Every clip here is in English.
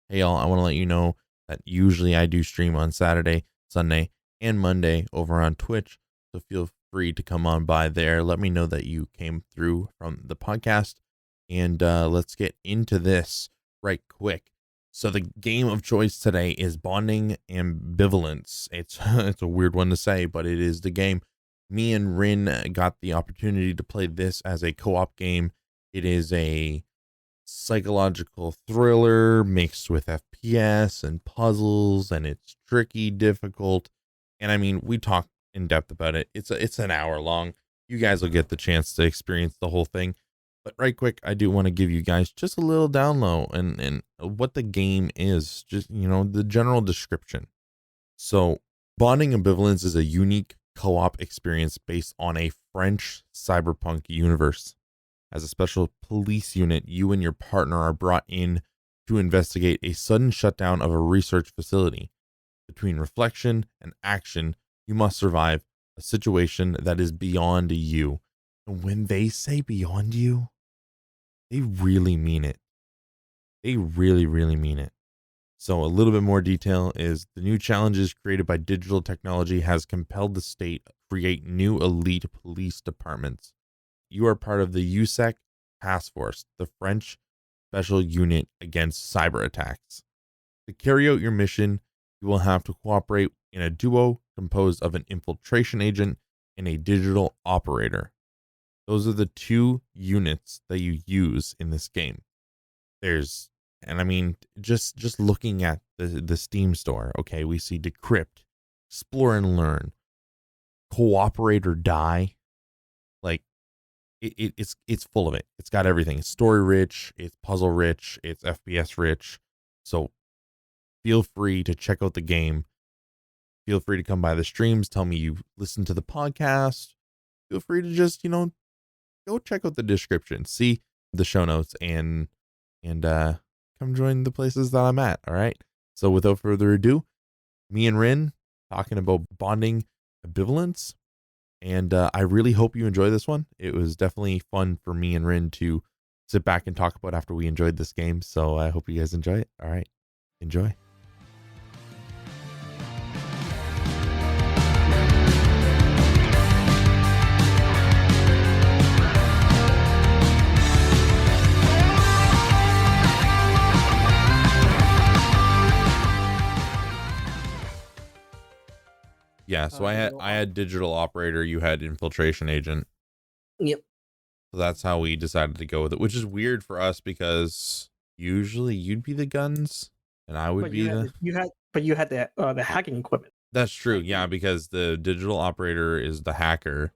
Hey, y'all, I want to let you know that usually I do stream on Saturday, Sunday, and Monday over on Twitch. So feel free to come on by there. Let me know that you came through from the podcast. And let's get into this right quick. So the game of choice today is Bonding Ambivalence. It's it's a weird one to say, but it is the game. Me and Rin got the opportunity to play this as a co-op game. It is a psychological thriller mixed with FPS and puzzles, and it's tricky, difficult. And I mean, we talked in depth about it. It's an hour long. You guys will get the chance to experience the whole thing. But right quick, I do want to give you guys just a little down low and what the game is, just the general description. So, Bonding Ambivalence is a unique co-op experience based on a French cyberpunk universe. As a special police unit, you and your partner are brought in to investigate a sudden shutdown of a research facility. Between reflection and action, you must survive a situation that is beyond you. And when they say beyond you, they really mean it. They really, really mean it. So a little bit more detail is the new challenges created by digital technology has compelled the state to create new elite police departments. You are part of the USEC Task Force, the French special unit against cyber attacks. To carry out your mission, you will have to cooperate in a duo composed of an infiltration agent and a digital operator. Those are the two units that you use in this game. And I mean, just looking at the Steam store, okay, we see Decrypt, Explore and Learn, Cooperate or Die. Like, it's full of it. It's got everything. It's story rich, it's puzzle rich, it's FPS rich. So feel free to check out the game. Feel free to come by the streams. Tell me you listen to the podcast. Feel free to just, go check out the description, see the show notes, and come join the places that I'm at. All right. So without further ado, me and Rin talking about Bonding Ambivalence. And I really hope you enjoy this one. It was definitely fun for me and Rin to sit back and talk about after we enjoyed this game. So I hope you guys enjoy it. All right. Enjoy. Yeah, so I had digital operator, you had infiltration agent. Yep. So that's how we decided to go with it, which is weird for us because usually you'd be the guns and I would But be you had the hacking equipment. That's true. Yeah, because the digital operator is the hacker,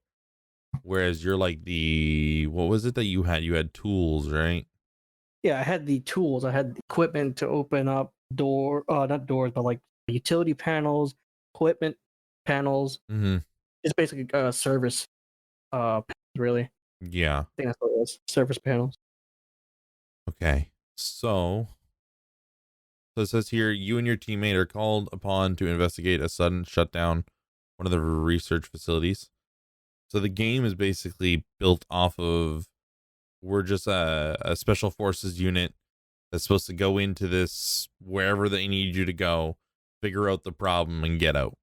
whereas you're like what was it that you had? You had tools, right? Yeah, I had the tools. I had the equipment to open up not doors, but like utility panels, equipment panels. Mm-hmm. It's basically service, really. Yeah. I think that's what it is. Service panels. Okay. So it says here, you and your teammate are called upon to investigate a sudden shutdown, one of the research facilities. So the game is basically built off of, we're just a special forces unit that's supposed to go into this wherever they need you to go, figure out the problem and get out.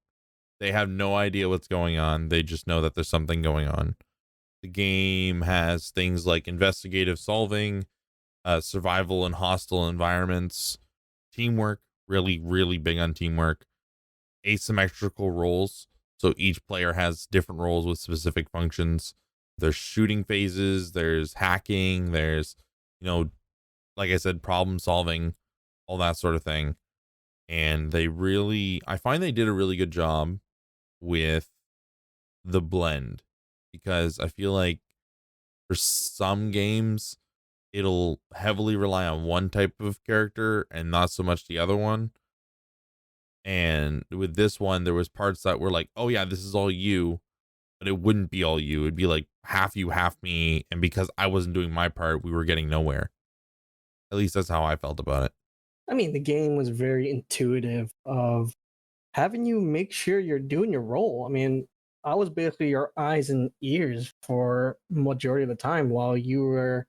They have no idea what's going on. They just know that there's something going on. The game has things like investigative solving, survival in hostile environments, teamwork, really, really big on teamwork, asymmetrical roles. So each player has different roles with specific functions. There's shooting phases, there's hacking, there's, like I said, problem solving, all that sort of thing. And I find they did a really good job with the blend, because I feel like for some games, it'll heavily rely on one type of character and not so much the other one. And with this one, there was parts that were like, oh yeah, this is all you, but it wouldn't be all you. It'd be like half you, half me. And because I wasn't doing my part, we were getting nowhere. At least that's how I felt about it. I mean, the game was very intuitive of having you make sure you're doing your role. I mean, I was basically your eyes and ears for majority of the time while you were,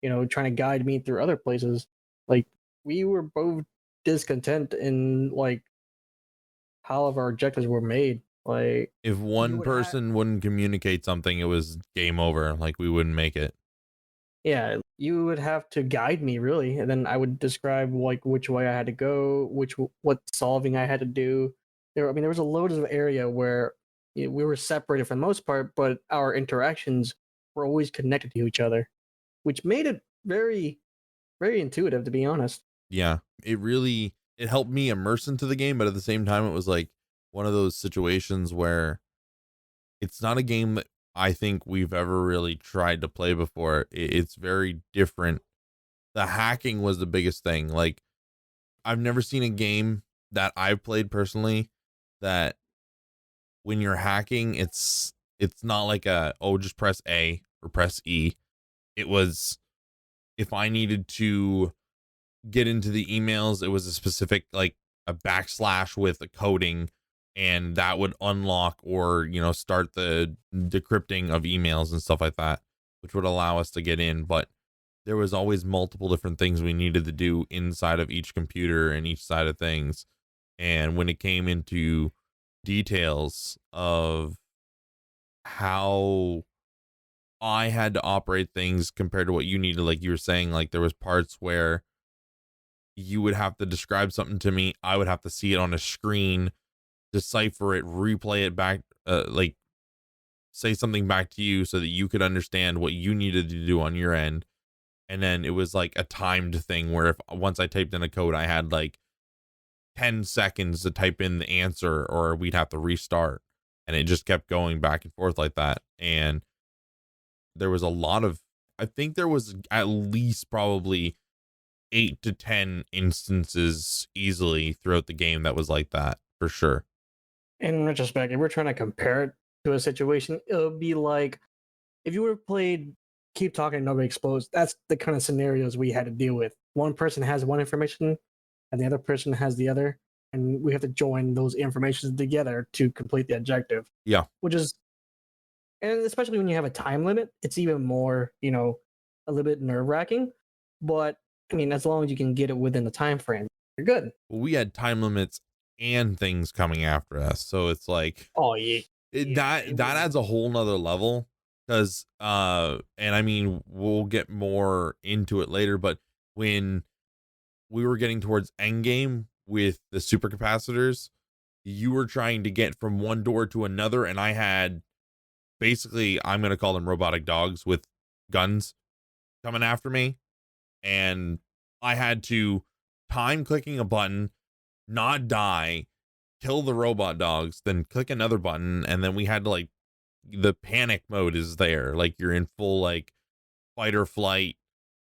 trying to guide me through other places. Like we were both discontent in like how of our objectives were made. Like If you one would have person wouldn't communicate something, it was game over. Like we wouldn't make it. yeah, you would have to guide me really, and then I would describe like which way I had to go, what solving I had to do. I mean, there was a load of area where we were separated for the most part, but our interactions were always connected to each other, which made it very, very intuitive, to be honest. Yeah, it helped me immerse into the game, but at the same time, it was like one of those situations where it's not a game that I think we've ever really tried to play before. It's very different. The hacking was the biggest thing. Like I've never seen a game that I've played personally that when you're hacking, it's not like a, oh, just press A or press E. It was, if I needed to get into the emails, it was a specific, like a backslash with a coding, and that would unlock or start the decrypting of emails and stuff like that, which would allow us to get in. But there was always multiple different things we needed to do inside of each computer and each side of things. And when it came into details of how I had to operate things compared to what you needed, like you were saying, like there was parts where you would have to describe something to me, I would have to see it on a screen, decipher it, replay it back, like say something back to you so that you could understand what you needed to do on your end. And then it was like a timed thing where if once I typed in a code, I had like 10 seconds to type in the answer, or we'd have to restart. And it just kept going back and forth like that. And there was a lot of, I think there was at least probably 8 to 10 instances easily throughout the game that was like that, for sure. In retrospect, if we're trying to compare it to a situation, it would be like if you would have played Keep Talking Nobody Explodes. That's the kind of scenarios we had to deal with. One person has one information, and the other person has the other, and we have to join those informations together to complete the objective. Yeah. Which is, and especially when you have a time limit, it's even more, a little bit nerve wracking. But I mean, as long as you can get it within the time frame, you're good. Well, we had time limits and things coming after us. So it's like Oh yeah, yeah. It that was adds a whole nother level. Because and I mean we'll get more into it later, but when we were getting towards endgame with the supercapacitors, you were trying to get from one door to another, and I had basically, I'm gonna call them robotic dogs with guns coming after me, and I had to time clicking a button, not die, kill the robot dogs, then click another button, and then we had to like, the panic mode is there, like you're in full like fight or flight.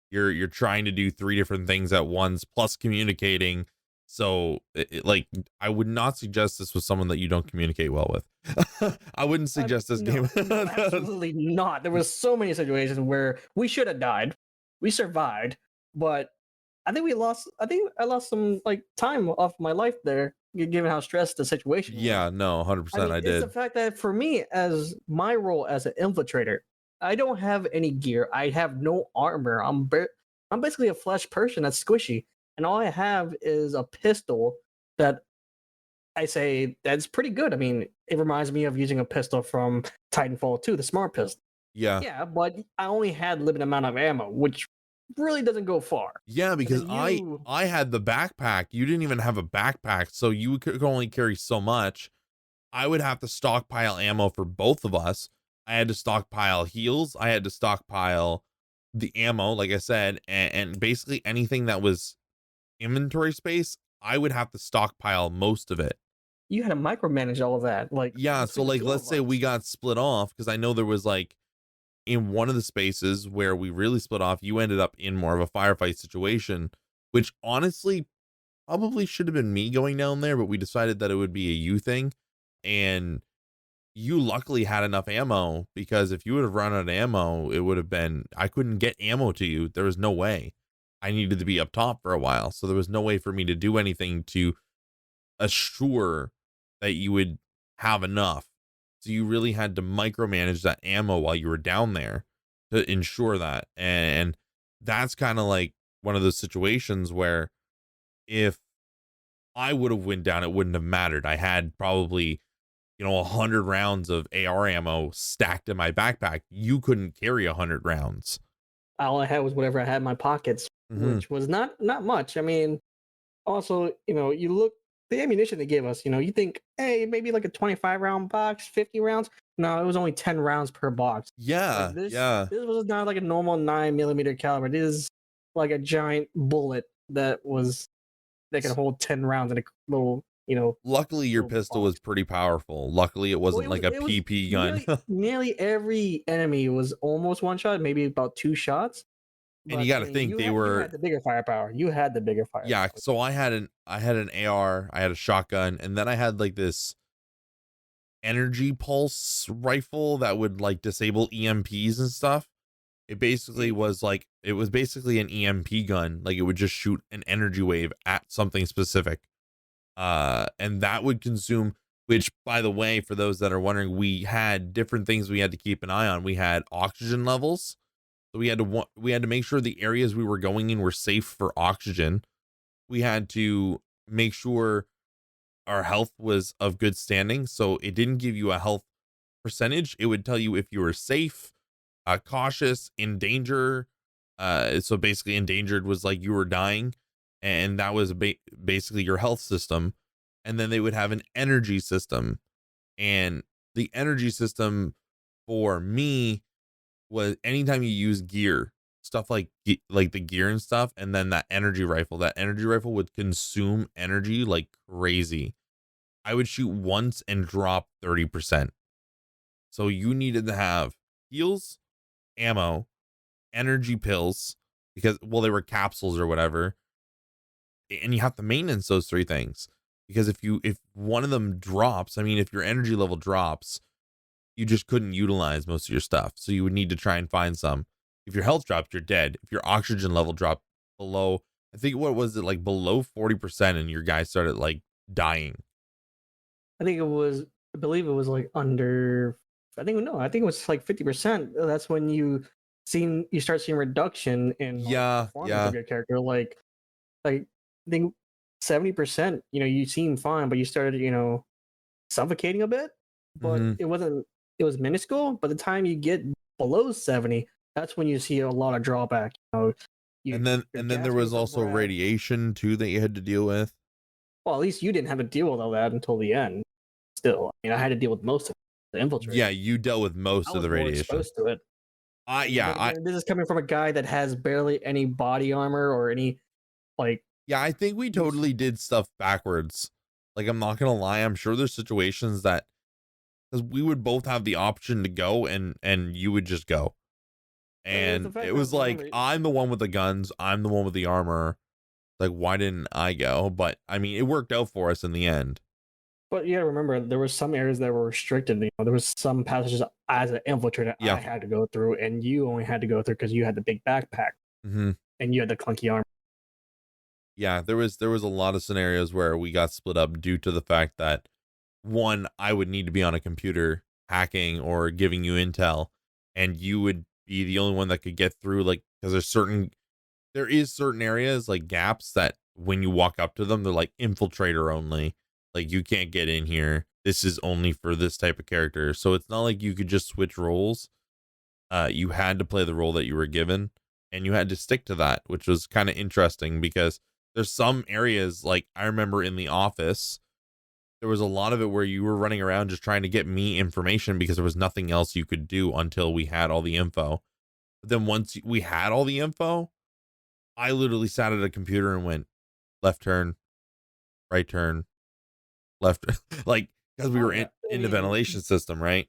You're trying to do three different things at once plus communicating. So like I would not suggest this with someone that you don't communicate well with. I wouldn't suggest this no, game. no, absolutely not. There was so many situations where we should have died. We survived, but I think we lost. I think I lost some like time off my life there, given how stressed the situation was. Yeah, no, I 100% mean, I it's the did. fact that for me, as my role as an infiltrator, I don't have any gear. I have no armor. I'm basically a flesh person that's squishy, and all I have is a pistol that I say that's pretty good. I mean, it reminds me of using a pistol from Titanfall 2, the smart pistol. Yeah. Yeah, but I only had limited amount of ammo, which really doesn't go far. Yeah, And because then I had the backpack. You didn't even have a backpack, so you could only carry so much. I would have to stockpile ammo for both of us. I had to stockpile heals. I had to stockpile the ammo, like I said, and basically anything that was inventory space, I would have to stockpile most of it. you had to micromanage all of that, like Yeah, so between the like two let's of say we us. got split off, because I know there was like in one of the spaces where we really split off, you ended up in more of a firefight situation, which honestly probably should have been me going down there, but we decided that it would be a you thing. And you luckily had enough ammo, because if you would have run out of ammo, it would have been, I couldn't get ammo to you. There was no way. I needed to be up top for a while. So there was no way for me to do anything to assure that you would have enough. So you really had to micromanage that ammo while you were down there to ensure that. And that's kind of like one of those situations where if I would have went down, it wouldn't have mattered. I had probably, 100 rounds of AR ammo stacked in my backpack. You couldn't carry 100 rounds. All I had was whatever I had in my pockets, Hmm. which was not much. I mean, also, you look the ammunition they gave us, you think, hey, maybe like a 25 round box, 50 rounds. No, it was only 10 rounds per box. Like Yeah, this yeah. this was not like a normal 9 millimeter caliber. This is like a giant bullet that can hold 10 rounds in a little, Luckily, your little pistol was box. pretty powerful. Luckily, it Well, wasn't it like was a it was PP gun. nearly every enemy was almost one shot, maybe about two shots. And you But I got to mean, think they you had were, the bigger firepower. You had the bigger yeah. firepower. So I had an AR, I had a shotgun, and then I had like this energy pulse rifle that would like disable EMPs and stuff. It was basically an EMP gun. Like it would just shoot an energy wave at something specific. And that would consume, which by the way, for those that are wondering, we had different things we had to keep an eye on. We had oxygen levels. So we had to make sure the areas we were going in were safe for oxygen. We had to make sure our health was of good standing. So it didn't give you a health percentage. It would tell you if you were safe, cautious, in danger. So basically, endangered was like you were dying, and that was basically your health system. And then they would have an energy system, and the energy system for me was anytime you use gear, stuff like like the gear and stuff, and then that energy rifle. That energy rifle would consume energy like crazy. I would shoot once and drop 30%. So you needed to have heals, ammo, energy pills, because well, they were capsules or whatever. And you have to maintenance those three things. Because if one of them drops, I mean, if your energy level drops, you just couldn't utilize most of your stuff. So you would need to try and find some. If your health dropped, you're dead. If your oxygen level dropped below, I think what was it, like below 40%, and your guy started like dying. I think it was, I believe it was like under, I think, no, I think it was like 50%. That's when you start seeing reduction in like Yeah, performance of yeah. your character. Like I think 70%, you seem fine, but you started, suffocating a bit, but Hmm. it was minuscule. By the time you get below 70, that's when you see a lot of drawback. And then You're there gasping was for also breath. radiation too that you had to deal with. Well, at least you didn't have to deal with all that until the end. Still, I mean, I had to deal with most of the Yeah, infiltration. you dealt with I most of was the more radiation. exposed to it. And Yeah, then again, this is coming from a guy that has barely any body armor or any like I think we use. totally did stuff backwards. Like, I'm not gonna lie, I'm sure there's situations that, because we would both have the option to go, and you would just go. It's the And fact it that, was like, remember, I'm the one with the guns, I'm the one with the armor. Like, why didn't I go? But I mean, it worked out for us in the end. but you gotta remember there were some areas that were restricted. There was some passages as an infiltrator Yeah. I had to go through, and you only had to go through because you had the big backpack Hmm. and you had the clunky armor. Yeah, there was a lot of scenarios where we got split up due to the fact that one, I would need to be on a computer hacking or giving you intel, and you would be the only one that could get through, like, because there is certain areas like gaps that when you walk up to them, they're like infiltrator only. Like, you can't get in here. This is only for this type of character. So it's not like you could just switch roles. You had to play the role that you were given, and you had to stick to that, which was kind of interesting because there's some areas, like I remember in the office, there was a lot of it where you were running around just trying to get me information because there was nothing else you could do until we had all the info. But then once we had all the info, I literally sat at a computer and went left turn, right turn, left, like, because we Oh were yeah, in the ventilation system, right?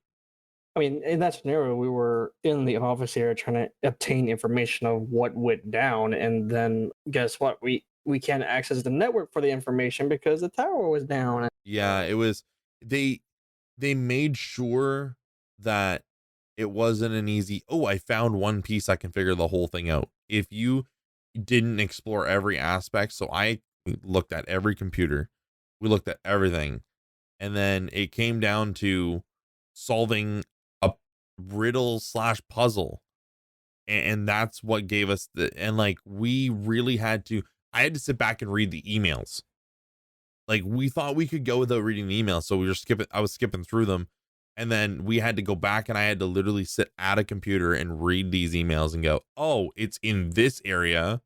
I mean, in that scenario, we were in the office area trying to obtain information of what went down, and then guess what? We can't access the network for the information because the tower was down. Yeah, it was, they they made sure that it wasn't an easy, oh, I found one piece, I can figure the whole thing out. If you didn't explore every aspect, so I looked at every computer, we looked at everything, and then it came down to solving a riddle slash puzzle. And that's what gave us the, and like we really had to, I had to sit back and read the emails Like we thought we could go without reading the email, so we were skipping. I was skipping through them, and then we had to go back, and I had to literally sit at a computer and read these emails and go, "Oh, it's in this area.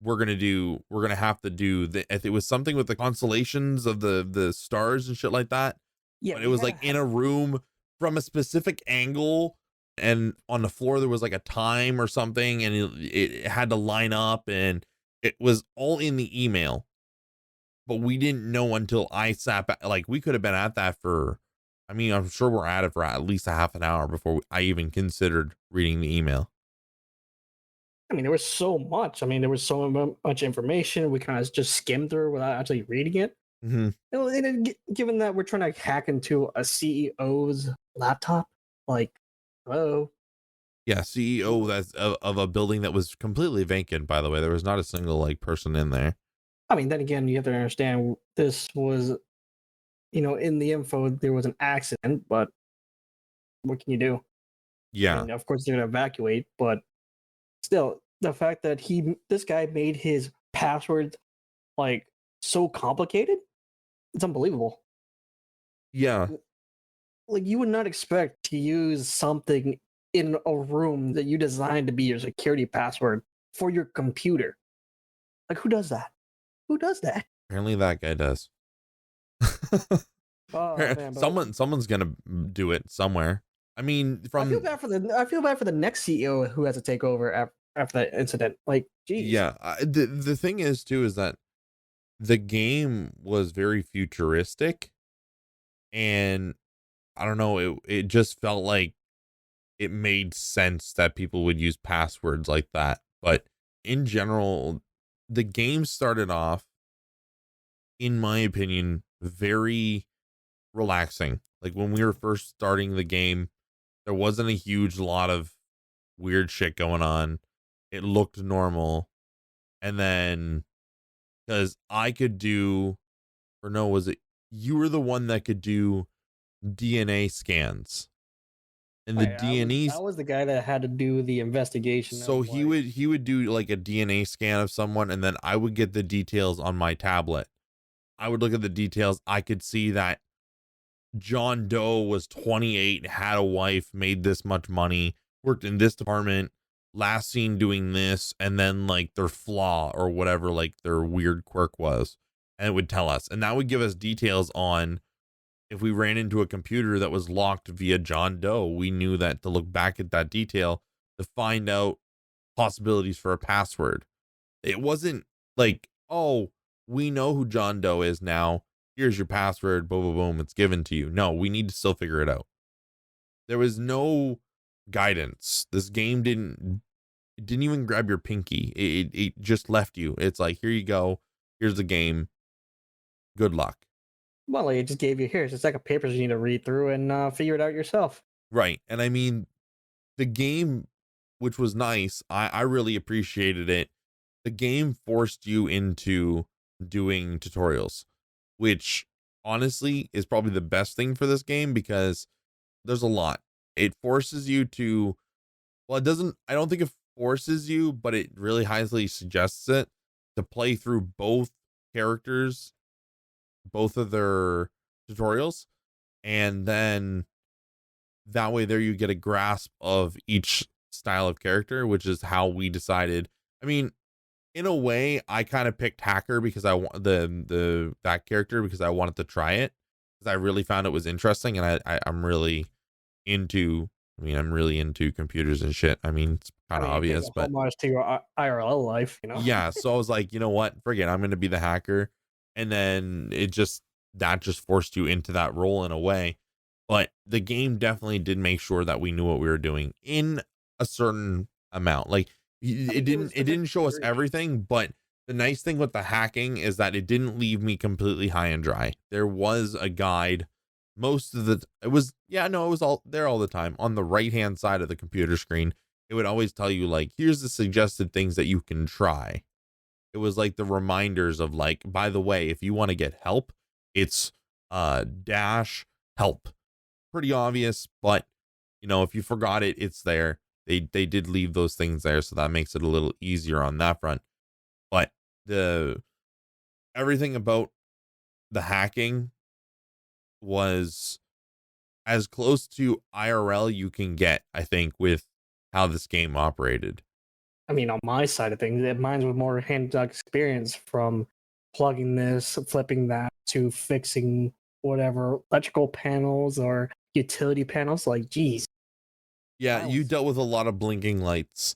We're gonna have to do the." If it was something with the constellations of the stars and shit like that, Yeah, but it we was had to like in have. a room from a specific angle, and on the floor there was like a time or something, and it had to line up, and it was all in the email, but we didn't know until I sat back. Like we could have been at that for, I mean, I'm sure we're at it for at least a half an hour before I even considered reading the email. I mean, there was so much. I mean, there was so much information. We kind of just skimmed through without actually reading it. Hmm. And then given that we're trying to hack into a CEO's laptop, like, hello. Yeah, CEO that's of a building that was completely vacant. By the way, there was not a single like person in there. I mean, then again, you have to understand this was, in the info there was an accident, but what can you do? I Yeah, mean, of course they're gonna evacuate, but still, the fact that this guy made his passwords like so complicated, it's unbelievable. yeah, Like you would not expect to use something in a room that you designed to be your security password for your computer. Like who does that? Who does that? apparently that guy does. Oh man, but Someone's gonna do it somewhere. I mean, from I feel bad for the next CEO who has to take over after that incident. Like, geez. yeah, the thing is too is that the game was very futuristic, and I don't know, it just felt like it made sense that people would use passwords like that. But in general, the game started off, in my opinion, very relaxing. Like when we were first starting the game, there wasn't a huge lot of weird shit going on. It looked normal. And then because I could do, or no, was it you were the one that could do DNA scans? And the Right, I DNAs, was the guy that had to do the investigation so of like. he would do like a DNA scan of someone, and then I would get the details on my tablet. I would look at the details. I could see that John Doe was 28, had a wife, made this much money, worked in this department, last seen doing this, and then like their flaw or whatever, like their weird quirk was. And it would tell us. And that would give us details on if we ran into a computer that was locked via John Doe. We knew that to look back at that detail to find out possibilities for a password. It wasn't like, oh, we know who John Doe is now. Here's your password. Boom, boom, boom. It's given to you. No, we need to still figure it out. There was no guidance. This game didn't, it didn't even grab your pinky. It just left you. It's like, here you go. Here's the game. Good luck. Well, like, it just gave you here. It's just like a papers you need to read through and figure it out yourself. Right. And I mean, the game, which was nice, I really appreciated it. The game forced you into doing tutorials, which honestly is probably the best thing for this game because there's a lot. It forces you to, well, it doesn't, I don't think it forces you, but it really highly suggests it to play through both characters, both of their tutorials, and then that way there you get a grasp of each style of character, which is how we decided. I mean, in a way, I kind of picked hacker because I want the that character because I wanted to try it because I really found it was interesting, and I'm really into. I mean, I'm really into computers and shit. I mean, it's I kind of mean, it pays obvious, a but homage to your IRL life, yeah. So I was like, you know what? Forget. I'm going to be the hacker, and then it just that just forced you into that role in a way. But the game definitely did make sure that we knew what we were doing in a certain amount. Like I think it was it to a didn't show us degree. everything, but the nice thing with the hacking is that it didn't leave me completely high and dry. There was a guide. Most of the it was yeah, no, it was all there all the time. On the right-hand side of the computer screen, it would always tell you like, here's the suggested things that you can try. It was like the reminders of like, by the way, if you want to get help, it's dash help. Pretty obvious, but if you forgot it, it's there. They did leave those things there, so that makes it a little easier on that front. But the everything about the hacking was as close to IRL you can get, I think, with how this game operated. I mean, on my side of things, mine was more hands-on experience from plugging this, flipping that, to fixing whatever electrical panels or utility panels. Like, geez, Yeah, that you was. dealt with a lot of blinking lights.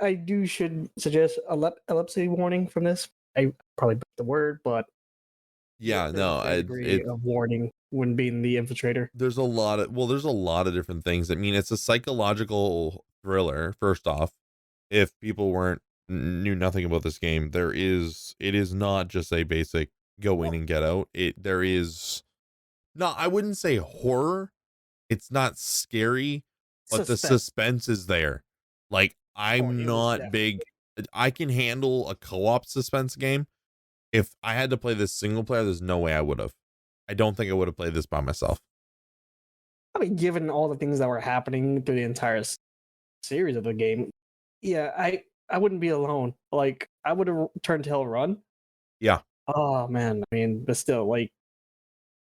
I should suggest epilepsy warning from this. I probably the word, but Yeah, there's a no, fair degree it's of warning when being the infiltrator. there's a lot of there's a lot of different things. I mean, it's a psychological thriller. First off, if people knew nothing about this game, it is not just a basic go in Well, and get out. There is no, I wouldn't say horror. It's not scary, but the suspense. suspense is there. Like, Oh, I'm it was not big. definitely. I can handle a co-op suspense game. If I had to play this single player, there's no way I would have. I don't think I would have played this by myself. I mean, given all the things that were happening through the entire series of the game, yeah, I wouldn't be alone. Like, I would have turned tail run. Yeah. Oh man, I mean, but still, like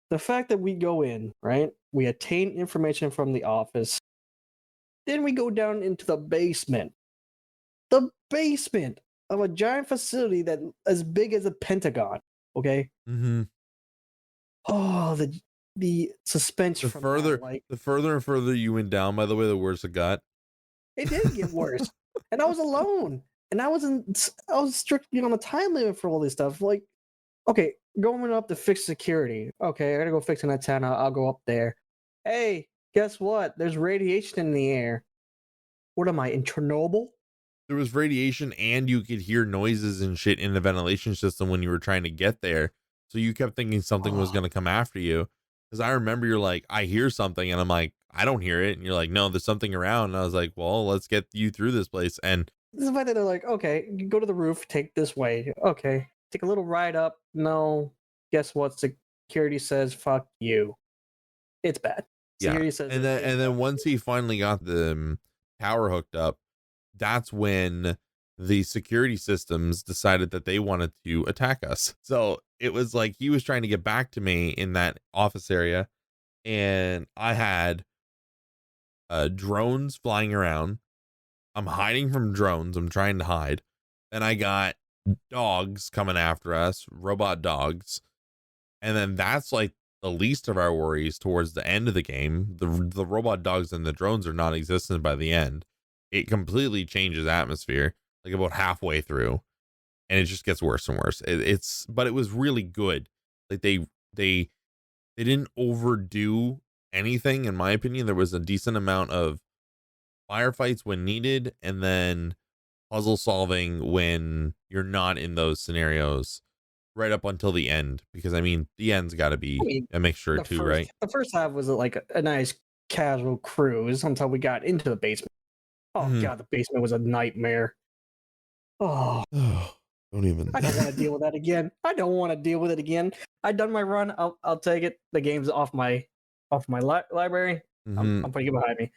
the fact that we go in, right? We attain information from the office, then we go down into the basement of a giant facility that as big as a Pentagon. Okay. Mm-hmm. Oh, the suspense The from that, further, like the further and further you went down, by the way, the worse it got. it did get worse, and I was alone, and I was strictly on a time limit for all this stuff. Like, okay, going up to fix security. Okay, I gotta go fix an antenna. I'll go up there. Hey, guess what? There's radiation in the air. What am I in Chernobyl? There was radiation and you could hear noises and shit in the ventilation system when you were trying to get there. So you kept thinking something was Oh, going to come after you. Because I remember you're like, I hear something. And I'm like, I don't hear it. And you're like, no, there's something around. And I was like, well, let's get you through this place. And this is why they're like, okay, you go to the roof, take this way. Okay, take a little ride up. No, guess what? Security says fuck you. It's bad. yeah. Security says And then, it's bad. once he finally got the tower hooked up, that's when the security systems decided that they wanted to attack us. So it was like he was trying to get back to me in that office area, and I had drones flying around. I'm hiding from drones. I'm trying to hide. And I got dogs coming after us, robot dogs. And then that's like the least of our worries towards the end of the game. The robot dogs and the drones are non-existent by the end. It completely changes atmosphere like about halfway through, and it just gets worse and worse. But it was really good. Like they didn't overdo anything in my opinion. There was a decent amount of firefights when needed, and then puzzle solving when you're not in those scenarios right up until the end, because I mean the end's got to I be mean, a mixture too, right? the first half was like a nice casual cruise until we got into the basement. Oh Mhm. god, the basement was a nightmare. Oh, Don't even. I don't want to deal with that again. I don't want to deal with it again. I done my run. I'll take it. The game's off my library. Hmm. I'm putting it behind me.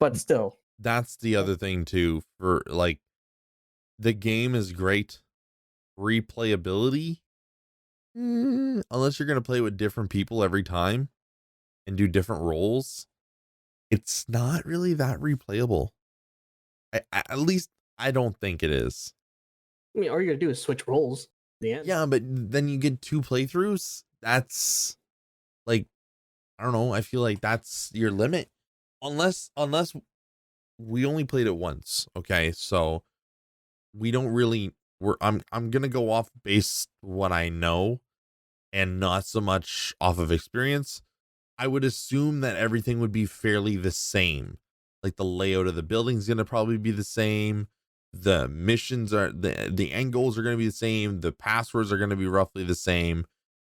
But still, That's the other thing too. For like, the game is great. Replayability, unless you're gonna play with different people every time and do different roles, it's not really that replayable. At least I don't think it is. I mean, all you gotta do is switch roles. In the end, Yeah, but then you get two playthroughs. That's like, I don't know. I feel like that's your limit, unless we only played it once. Okay, so we don't really. I'm gonna go off base what I know and not so much off of experience. I would assume that everything would be fairly the same. Like the layout of the building's gonna probably be the same. The missions are the end goals are gonna be the same. The passwords are gonna be roughly the same.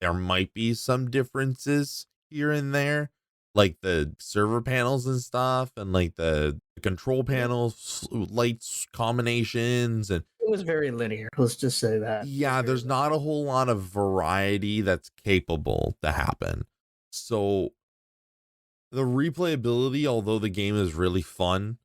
There might be some differences here and there, like the server panels and stuff, and like the control yeah, panels, lights combinations, and it was very linear. Let's just say that it was yeah, very there's not a whole lot of variety that's capable to happen. So the replayability, although the game is really fun,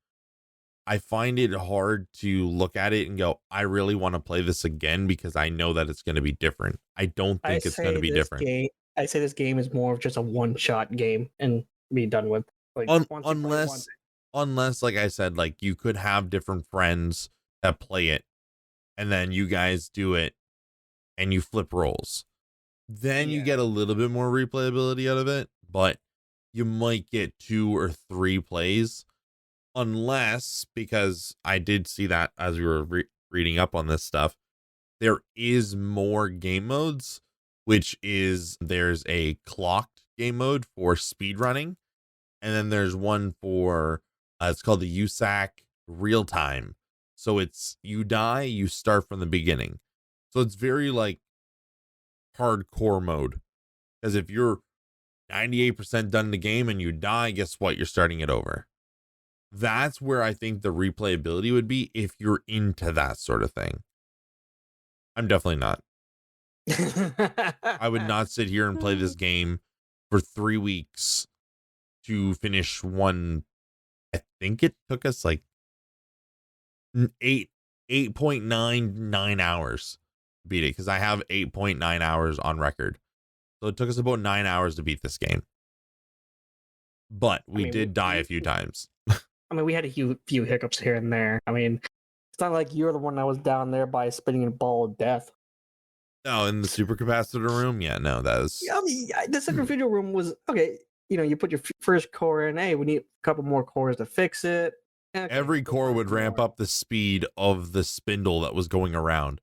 I find it hard to look at it and go, I really want to play this again because I know that it's going to be different. I don't I think it's going to say be this different. game. I say this game is more of just a one-shot game and be done with. Like once you play it once, Unless, like I said, like you could have different friends that play it and then you guys do it and you flip roles. Then you yeah. get a little bit more replayability out of it, but you might get 2 or 3 plays. Unless, because I did see that as we were reading up on this stuff, there is more game modes, which is there's a clocked game mode for speed running, and then there's one for it's called the USAC real time. So it's you die, you start from the beginning. So it's very like hardcore mode. Because if you're 98% done the game and you die, guess what? You're starting it over. That's where I think the replayability would be if you're into that sort of thing. I'm definitely not. I would not sit here and play this game for 3 weeks to finish one. I think it took us like 8.99 hours to beat it, because I have 8.9 hours on record. So it took us about 9 hours to beat this game. But we did die a few times. I mean, we had a few hiccups here and there. I mean, it's not like you're the one that was down there by spinning a ball of death. No, in the supercapacitor room? Yeah, no, that was... I mean, the supercapacitor room was, okay, you put your first core in, hey, we need a couple more cores to fix it. Okay, every core would ramp up the speed of the spindle that was going around.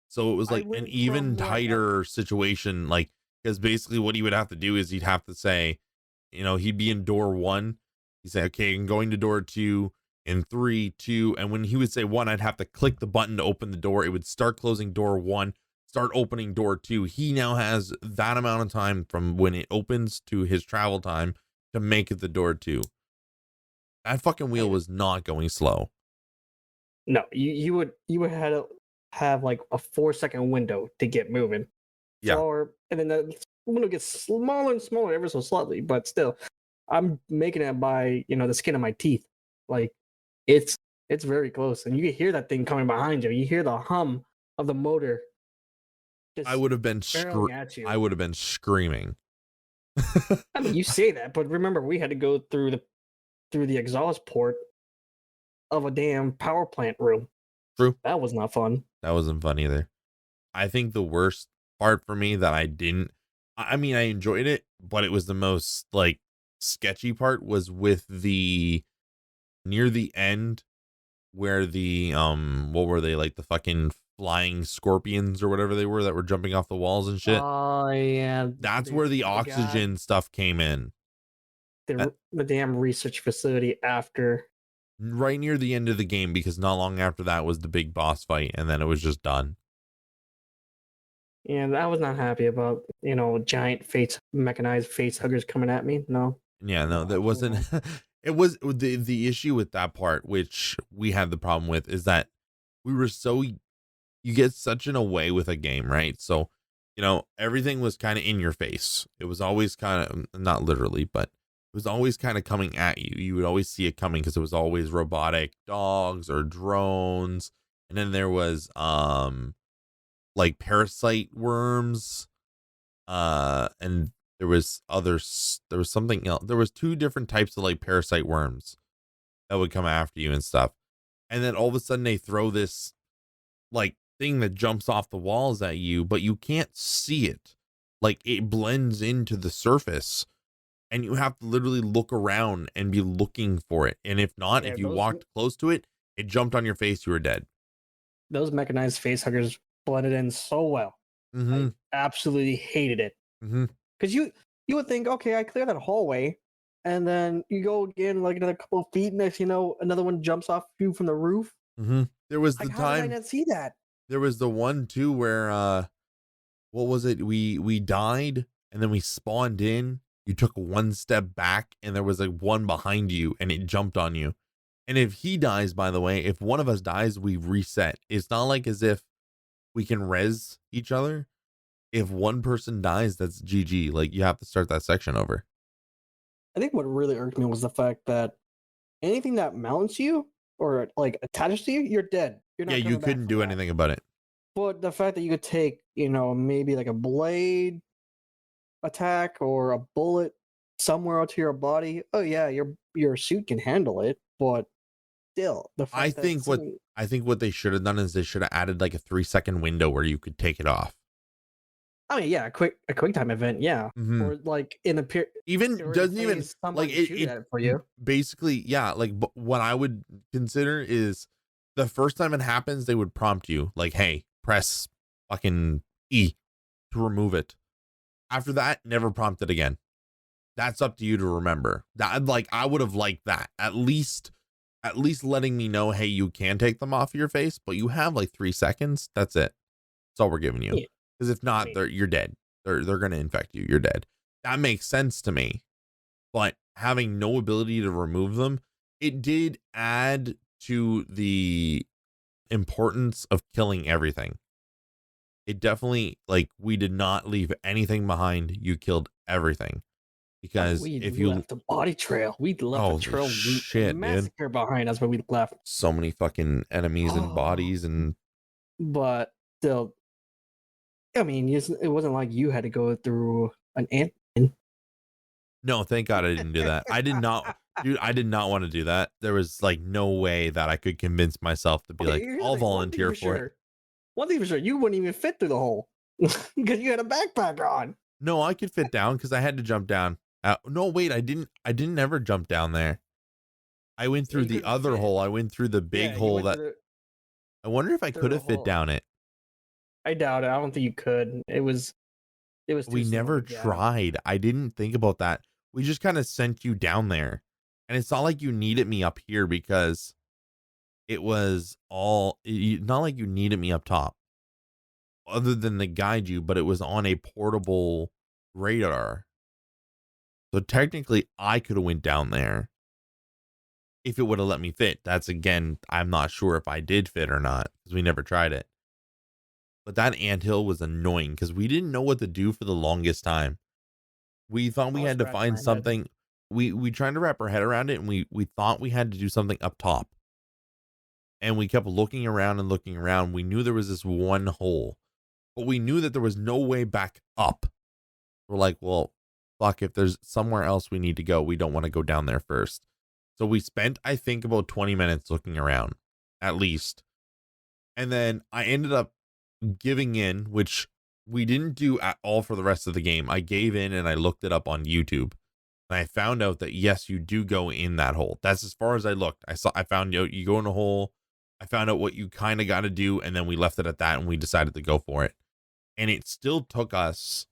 So it was like an even tighter situation, like, because basically what he would have to do is he'd have to say, he'd be in door 1. He'd say, okay, I'm going to door 2 in 3, 2. And when he would say 1, I'd have to click the button to open the door. It would start closing door 1, start opening door 2. He now has that amount of time from when it opens to his travel time to make it the door 2. That fucking wheel was not going slow. No, you would have to have like a 4-second window to get moving. Yeah. And then the window gets smaller and smaller ever so slightly, but still, I'm making it by the skin of my teeth. Like it's very close, and you can hear that thing coming behind you. You hear the hum of the motor. I would have been I would have been screaming. I mean, you say that, but remember, we had to go through the exhaust port of a damn power plant room. True. That was not fun. That wasn't fun either. I think the worst part for me that I didn't, I mean, I enjoyed it, but it was the most like sketchy part was with the near the end where the, what were they, like the fucking flying scorpions or whatever they were that were jumping off the walls and shit. Oh, yeah. That's where the oxygen stuff came in. The damn research facility after. Right near the end of the game, because not long after that was the big boss fight, and then it was just done. Yeah, I was not happy about, giant mechanized face huggers coming at me. No. Yeah, no, that wasn't. It was the issue with that part, which we had the problem with, is that we were you get such an away with a game, right? So, everything was kind of in your face. It was always kind of, not literally, but it was always kind of coming at you. You would always see it coming because it was always robotic dogs or drones. And then there was, like parasite worms, and there was something else. There was 2 different types of like parasite worms that would come after you and stuff. And then all of a sudden they throw this like thing that jumps off the walls at you, but you can't see it. Like it blends into the surface and you have to literally look around and be looking for it. And if not, if you walked close to it, it jumped on your face, you were dead. Those mechanized face huggers blended in so well. Mm-hmm. I absolutely hated it. Because you would think, okay, I clear that hallway, and then you go again like another couple of feet, next another one jumps off you from the roof. There was the how did I not see that? There was the one too where what was it? We died and then we spawned in. You took one step back and there was like one behind you and it jumped on you. And if he dies, by the way, if one of us dies, we reset. It's not like as if we can res each other. If one person dies, that's GG. Like you have to start that section over. I think what really irked me was the fact that anything that mounts you or like attached to you, you're dead. You're Yeah, not you coming back couldn't from do that. anything about it. But the fact that you could take, maybe like a blade attack or a bullet somewhere onto your body, oh yeah, your suit can handle it. But still, the I fact that think what something, I think what they should have done is they should have added like a 3 second window where you could take it off. I mean, yeah, a quick time event, yeah, Hmm. or like in a Even during a doesn't even phase, like somebody it. shoot It at it for you. basically, yeah. Like what I would consider is the first time it happens, they would prompt you like, "Hey, press fucking E to remove it." After that, never prompt it again. That's up to you to remember. That like I would have liked that. At least letting me know, hey, you can take them off your face, but you have like 3 seconds. That's it. That's all we're giving you. Yeah, Because if I not, mean, you're dead. They're gonna infect you. You're dead. That makes sense to me. But having no ability to remove them, it did add to the importance of killing everything. It definitely, like, we did not leave anything behind. You killed everything. I mean, Because we if you, left a body trail. We left a oh trail shit, dude, massacre behind us when we left. so many fucking enemies and Oh, bodies and but still, I mean, it wasn't like you had to go through an ant. no, thank God I didn't do that. I did not, dude, I did not want to do that. There was like no way that I could convince myself to be Okay, like, here's the I'll thing. One thing volunteer for for it. sure. One thing for sure, you wouldn't even fit through the hole because you had a backpack on. No, I could fit down because I had to jump down. No, wait, I didn't ever jump down there. I went Yeah, through you the couldn't other fit. hole. I went through the big Yeah, you hole went that I wonder if I through could the have fit hole. down it. I doubt it. I don't think you could. It was too We small of never a gap. tried. I didn't think about that. We just kind of sent you down there. And it's not like you needed me up here because it was not like you needed me up top other than to guide you, but it was on a portable radar. So technically I could have went down there if it would have let me fit. That's again, I'm not sure if I did fit or not because we never tried it. But that anthill was annoying because we didn't know what to do for the longest time. We thought I we was had to scratching find my head. something. We tried to wrap our head around it, and we thought we had to do something up top. And we kept looking around and looking around. We knew there was this one hole, but we knew that there was no way back up. We're like, well, fuck, if there's somewhere else we need to go, we don't want to go down there first. So we spent, I think, about 20 minutes looking around, at least. And then I ended up giving in, which we didn't do at all for the rest of the game. I gave in and I looked it up on YouTube. And I found out that yes, you do go in that hole. That's as far as I looked. I found out you go in a hole. I found out what you kind of got to do, and then we left it at that and we decided to go for it. And it still took us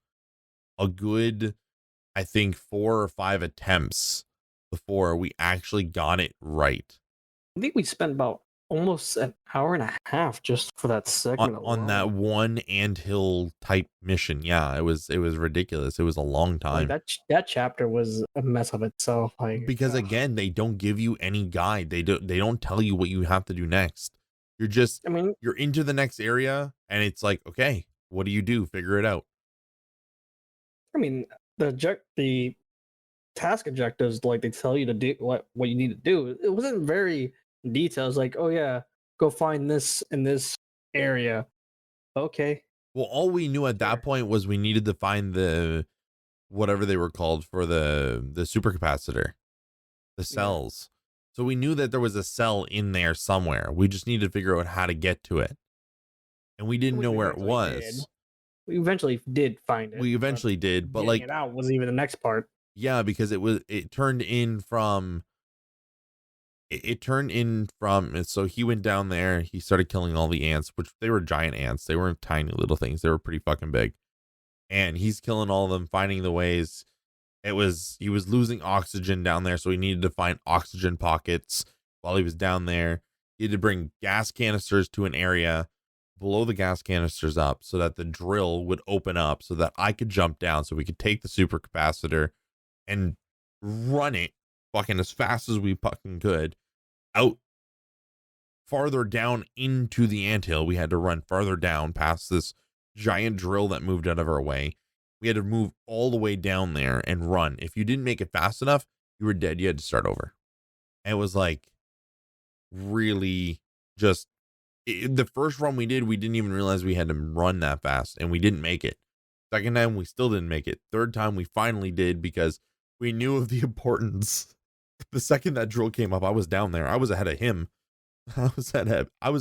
a good, I think, 4 or 5 attempts before we actually got it right. I think we spent about almost an hour and a half just for that on, segment on that alone. one anthill type mission. Yeah, it was ridiculous. It was a long Like time that chapter was a mess of itself. Like, because again, they don't give you any guide. They don't tell you what you have to do next. You're just I mean, you're into the next area and it's like, okay, what do you do? Figure it out. I mean, the task objectives, like they tell you to do what you need to do. It wasn't very detailed. It's like, oh yeah, go find this in this area. Okay, Well, all we knew at that sure. point was we needed to find the whatever they were called for the supercapacitor, the Yeah. cells. So we knew that there was a cell in there somewhere. We just needed to figure out how to get to it. And we didn't Which know we where it eventually did. was. We eventually did find it, We but eventually did, but getting like, it out was even the next part. yeah, because it turned in from it turned in from and so he went down there, he started killing all the ants, which they were giant ants. They weren't tiny little things. They were pretty fucking big. And he's killing all of them, finding the ways. He was losing oxygen down there, so he needed to find oxygen pockets while he was down there. He had to bring gas canisters to an area, blow the gas canisters up so that the drill would open up so that I could jump down so we could take the supercapacitor and run it fucking as fast as we fucking could out farther down into the anthill. We had to run farther down past this giant drill that moved out of our way. We had to move all the way down there and run. If you didn't make it fast enough, you were dead. You had to start over. And it was like, really just the first run we did, we didn't even realize we had to run that fast, and we didn't make it. Second time, we still didn't make it. Third time, we finally did because we knew of the importance. The second that drill came up, I was down there. I was ahead of him. I was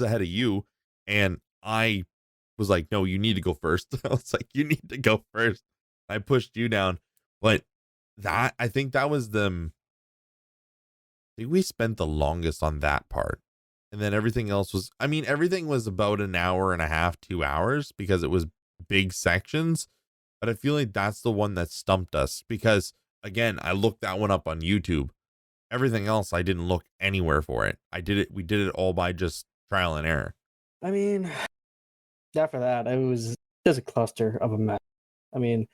ahead of you, and I was like, "No, you need to go first." I was like, "You need to go first." I pushed you down, but that I think that was the. I think we spent the longest on that part, and then everything else was. I mean, everything was about an hour and a half, 2 hours because it was big sections. But I feel like that's the one that stumped us because again, I looked that one up on YouTube. Everything else, I didn't look anywhere for it. We did it all by just trial and error. I mean, after that, it was just a cluster of a mess. I mean,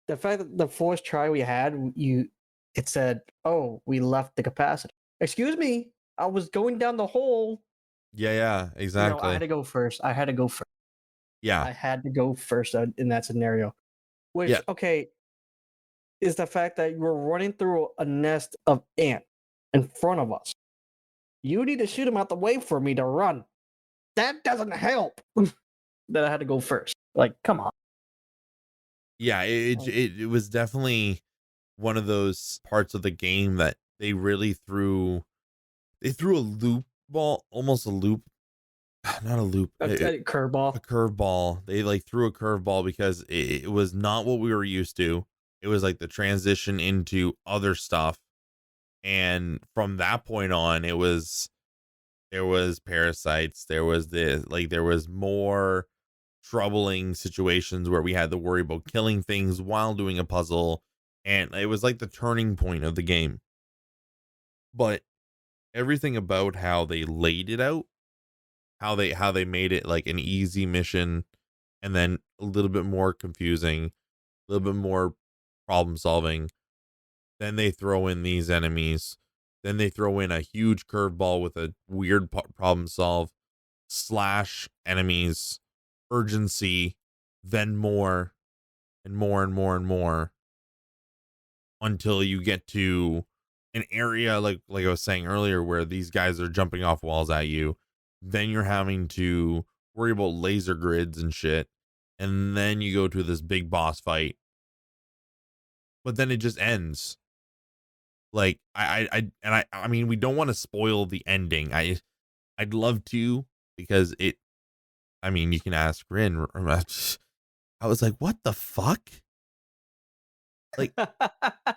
the fact that the fourth try we had, it said, "Oh, we left the capacitor." Excuse me, I was going down the hole. Yeah, I had exactly. to go first. I had to go first. Yeah, I had to go first in that scenario. yeah, Which, okay, is the fact that you were running through a nest of ants in front of us. You need to shoot them out the way for me to run. That doesn't help. That I had to go first. Like, come on. yeah. It was definitely one of those parts of the game that they really threw. They threw a loop ball, almost a loop, not a loop, A a curveball. curveball. They like threw a curveball because it was not what we were used to. It was like the transition into other stuff, and from that point on, there was parasites. There was there was more troubling situations where we had to worry about killing things while doing a puzzle, and it was like the turning point of the game. But everything about how they laid it out, how they made it like an easy mission, and then a little bit more confusing, a little bit more problem solving. Then they throw in these enemies. Then they throw in a huge curveball with a weird problem solve slash enemies, urgency, then more and more and more and more until you get to an area like I was saying earlier where these guys are jumping off walls at you. Then you're having to worry about laser grids and shit. And then you go to this big boss fight. But then it just ends. Like I mean we don't want to spoil the ending. I'd love to because it I mean you can ask Rin. I was like, what the fuck? Like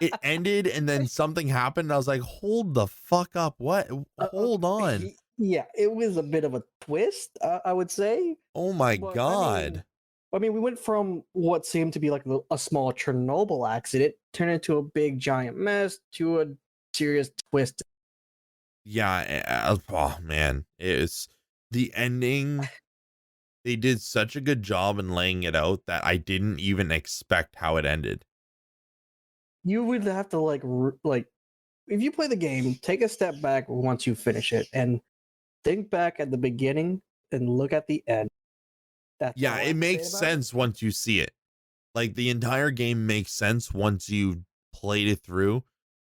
it ended and then something happened. I was like, hold the fuck up. What? Hold on. Yeah, it was a bit of a twist, I would say. Oh my But God. we went from what seemed to be like a small Chernobyl accident, turned into a big giant mess, to a serious twist. Yeah. Oh man. It's the ending. They did such a good job in laying it out that I didn't even expect how it ended. You would have to like if you play the game, take a step back once you finish it and think back at the beginning and look at the end. That's Yeah. all I It have to say makes about it. sense once you see it. Like the entire game makes sense once you played it through,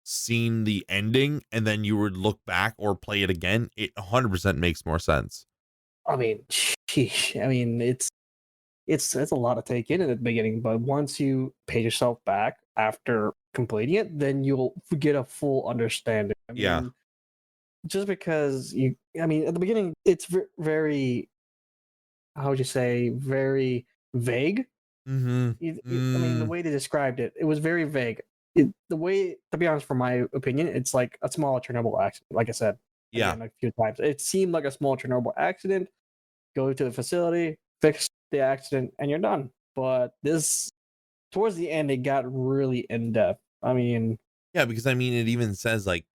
seen the ending, and then you would look back or play it again. It 100% makes more sense. I mean, sheesh. I mean, it's a lot to take in at the beginning, but once you pay yourself back after completing it, then you'll get a full understanding. I Yeah. mean, just because I mean, at the beginning, it's very, how would you say, very vague. Mhm. I mean, the Mm. way they described it, it was very vague. The way, to be honest, from my opinion, it's like a small Chernobyl accident. Like I said Yeah. again a few times, it seemed like a small Chernobyl accident. Go to the facility, fix the accident, and you're done. But this, towards the end, it got really in depth. I mean, Yeah, because I mean it even says like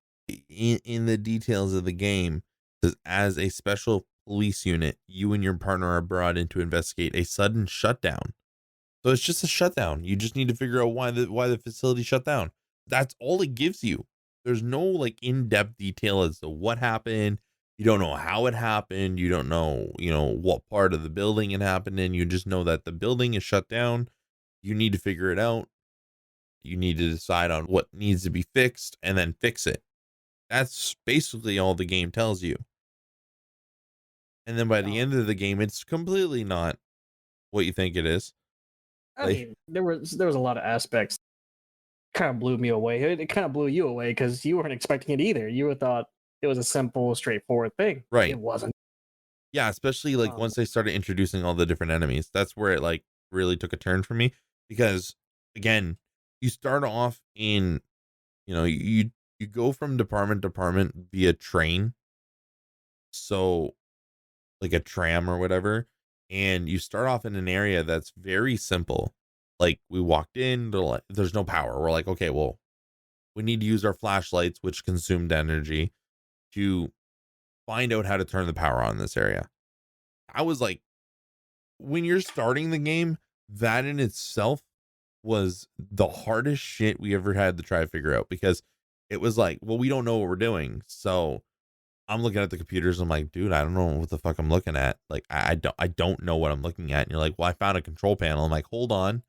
in the details of the game says as a special police unit, you and your partner are brought in to investigate a sudden shutdown. So it's just a shutdown. You just need to figure out why the facility shut down. That's all it gives you. There's no like in-depth detail as to what happened. You don't know how it happened. You don't know, what part of the building it happened in. You just know that the building is shut down. You need to figure it out. You need to decide on what needs to be fixed and then fix it. That's basically all the game tells you. And then by the Oh, end of the game, it's completely not what you think it is. I Like, mean, there was a lot of aspects kind of blew me away. It kind of blew you away because you weren't expecting it either. You would thought it was a simple, straightforward thing. It right. wasn't. Yeah, especially like Um, once they started introducing all the different enemies, that's where it like really took a turn for me because again, you start off in, you go from department to department via train, so like a tram or whatever, and you start off in an area that's very simple. Like we walked in, there's no power. We're like, okay, well, we need to use our flashlights, which consumed energy, to find out how to turn the power on in this area. I was like, when you're starting the game, that in itself was the hardest shit we ever had to try to figure out because it was like, well, we don't know what we're doing. So I'm looking at the computers. I'm like, dude, I don't know what the fuck I'm looking at. Like, I don't know what I'm looking at. And you're like, well, I found a control panel. I'm like, hold on.